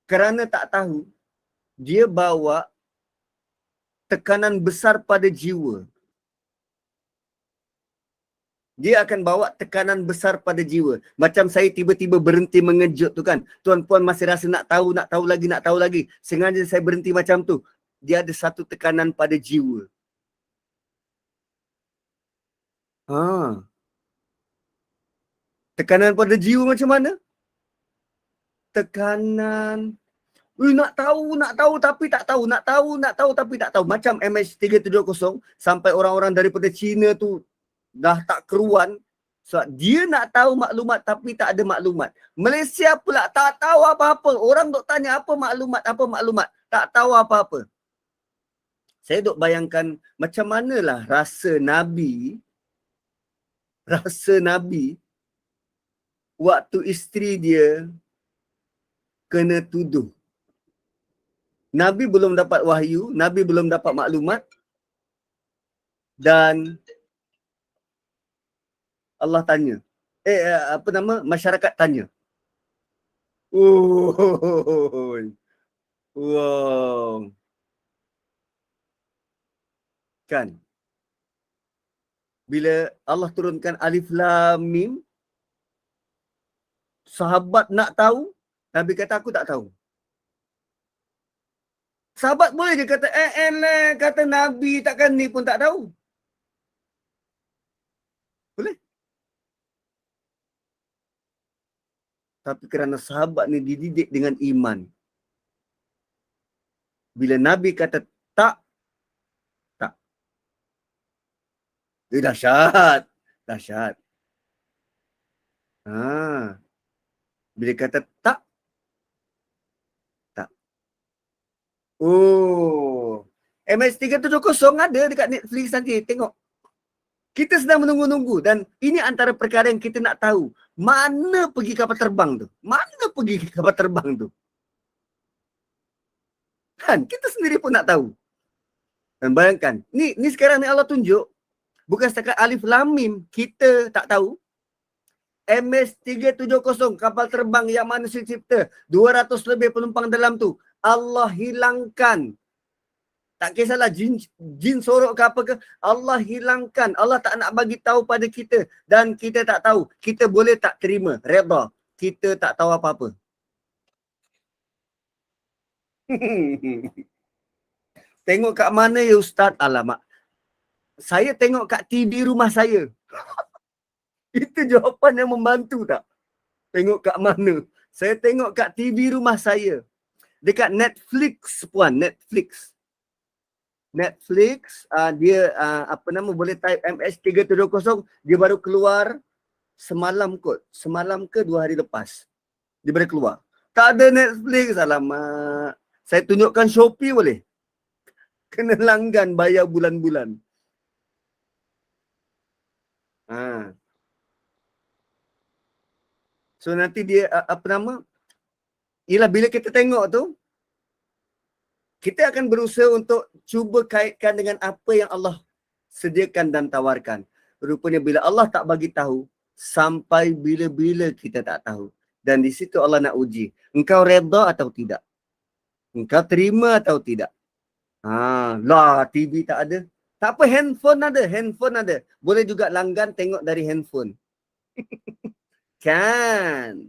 kerana tak tahu, dia bawa tekanan besar pada jiwa. Dia akan bawa tekanan besar pada jiwa. Macam saya tiba-tiba berhenti mengejut tu kan. Tuan-puan masih rasa nak tahu lagi. Sengaja saya berhenti macam tu. dia ada satu tekanan pada jiwa. Tekanan pada jiwa macam mana? Tekanan nak tahu tapi tak tahu, nak tahu tapi tak tahu. Macam MH370 sampai orang-orang daripada China tu dah tak keruan sebab dia nak tahu maklumat tapi tak ada maklumat. Malaysia pula tak tahu apa-apa. Orang duk tanya apa maklumat, tak tahu apa-apa. Saya duk bayangkan macam manalah rasa Nabi waktu isteri dia kena tuduh. Nabi belum dapat wahyu, Nabi belum dapat maklumat dan Allah tanya. Masyarakat tanya. Wow. Kan? Bila Allah turunkan Alif Lam Mim, sahabat nak tahu, Nabi kata aku tak tahu. Sahabat boleh je kata, kata Nabi takkan ni pun tak tahu. Boleh. Tapi kerana sahabat ni dididik dengan iman. Bila Nabi kata tak. Dahsyat. Bila kata tak. MH370 ada dekat Netflix nanti. Tengok. Kita sedang menunggu-nunggu dan ini antara perkara yang kita nak tahu. Mana pergi kapal terbang tu? Kan? Kita sendiri pun nak tahu. Dan bayangkan. Ni sekarang ni Allah tunjuk. Bukan setakat Alif Lam Mim. Kita tak tahu. MH370 kapal terbang yang manusia cipta. 200 lebih penumpang dalam tu. Allah hilangkan. Tak kisahlah jin sorok ke apa ke. Allah hilangkan. Allah tak nak bagi tahu pada kita. Dan kita tak tahu. Kita boleh tak terima. Redha. Kita tak tahu apa-apa. Tengok kat mana ya Ustaz? Alamak. Saya tengok kat TV rumah saya. Itu jawapan yang membantu tak? Tengok kat mana? Saya tengok kat TV rumah saya. Dekat Netflix puan, Netflix, dia boleh type MH370, dia baru keluar semalam kot. Semalam ke 2 hari lepas. Dia baru keluar. Tak ada Netflix, alamak. Saya tunjukkan Shopee boleh? Kena langgan bayar bulan-bulan. So nanti dia ialah bila kita tengok tu, kita akan berusaha untuk cuba kaitkan dengan apa yang Allah sediakan dan tawarkan. Rupanya bila Allah tak bagi tahu, sampai bila-bila kita tak tahu. Dan di situ Allah nak uji. Engkau redha atau tidak? Engkau terima atau tidak? TV tak ada. Tak apa, handphone ada. Boleh juga langgan tengok dari handphone. Kan?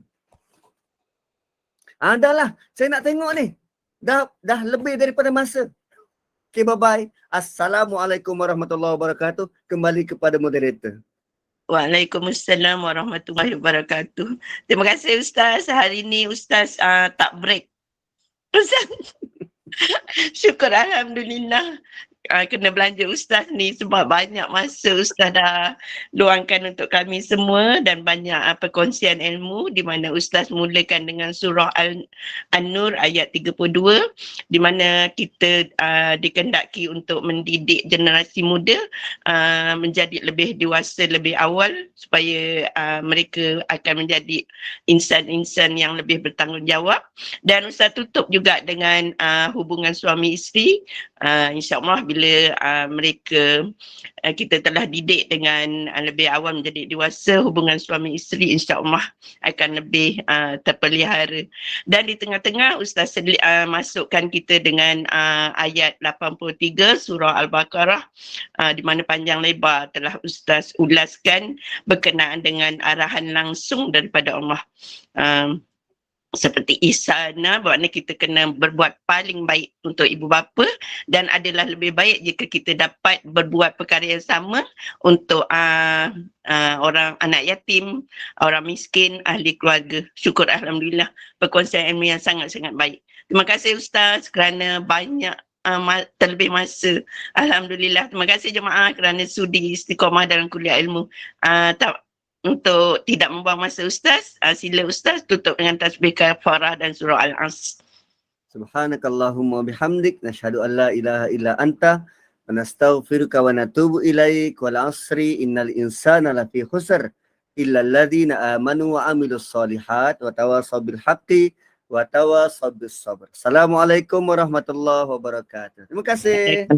Dah lah, saya nak tengok ni. Dah lebih daripada masa. Okay, bye-bye. Assalamualaikum warahmatullahi wabarakatuh. Kembali kepada moderator. Waalaikumsalam warahmatullahi wabarakatuh. Terima kasih Ustaz. Hari ini Ustaz tak break. Ustaz. Syukur Alhamdulillah. Kena belanja Ustaz ni sebab banyak masa Ustaz dah luangkan untuk kami semua dan banyak perkongsian ilmu di mana Ustaz mulakan dengan surah An-Nur ayat 32 di mana kita dikehendaki untuk mendidik generasi muda menjadi lebih dewasa lebih awal supaya mereka akan menjadi insan-insan yang lebih bertanggungjawab. Dan Ustaz tutup juga dengan hubungan suami isteri. InsyaAllah bila mereka kita telah didik dengan lebih awal menjadi dewasa, hubungan suami isteri insyaAllah akan lebih terpelihara. Dan di tengah-tengah Ustaz masukkan kita dengan ayat 83 surah Al-Baqarah di mana panjang lebar telah Ustaz ulaskan berkenaan dengan arahan langsung daripada Allah. seperti ihsana, bermakna kita kena berbuat paling baik untuk ibu bapa, dan adalah lebih baik jika kita dapat berbuat perkara yang sama untuk orang anak yatim, orang miskin, ahli keluarga. Syukur alhamdulillah perkongsian ilmu yang sangat-sangat baik. Terima kasih Ustaz kerana banyak terlebih masa. Alhamdulillah. Terima kasih jemaah kerana sudi istiqamah dalam kuliah ilmu. Untuk tidak membuang masa Ustaz, sila Ustaz tutup dengan tasbih kafarah dan surah Al-As. Subhanakallahumma bihamdik nashhadu an la ilaha illa anta wa nastaghfiruka wa natubu ilaik wal asri innal insana lafi khusr illa alladhina amanu wa amilus solihat wa tawasaw bil haqqi wa tawasaw bis sabr. Assalamualaikum warahmatullahi wabarakatuh. Terima kasih.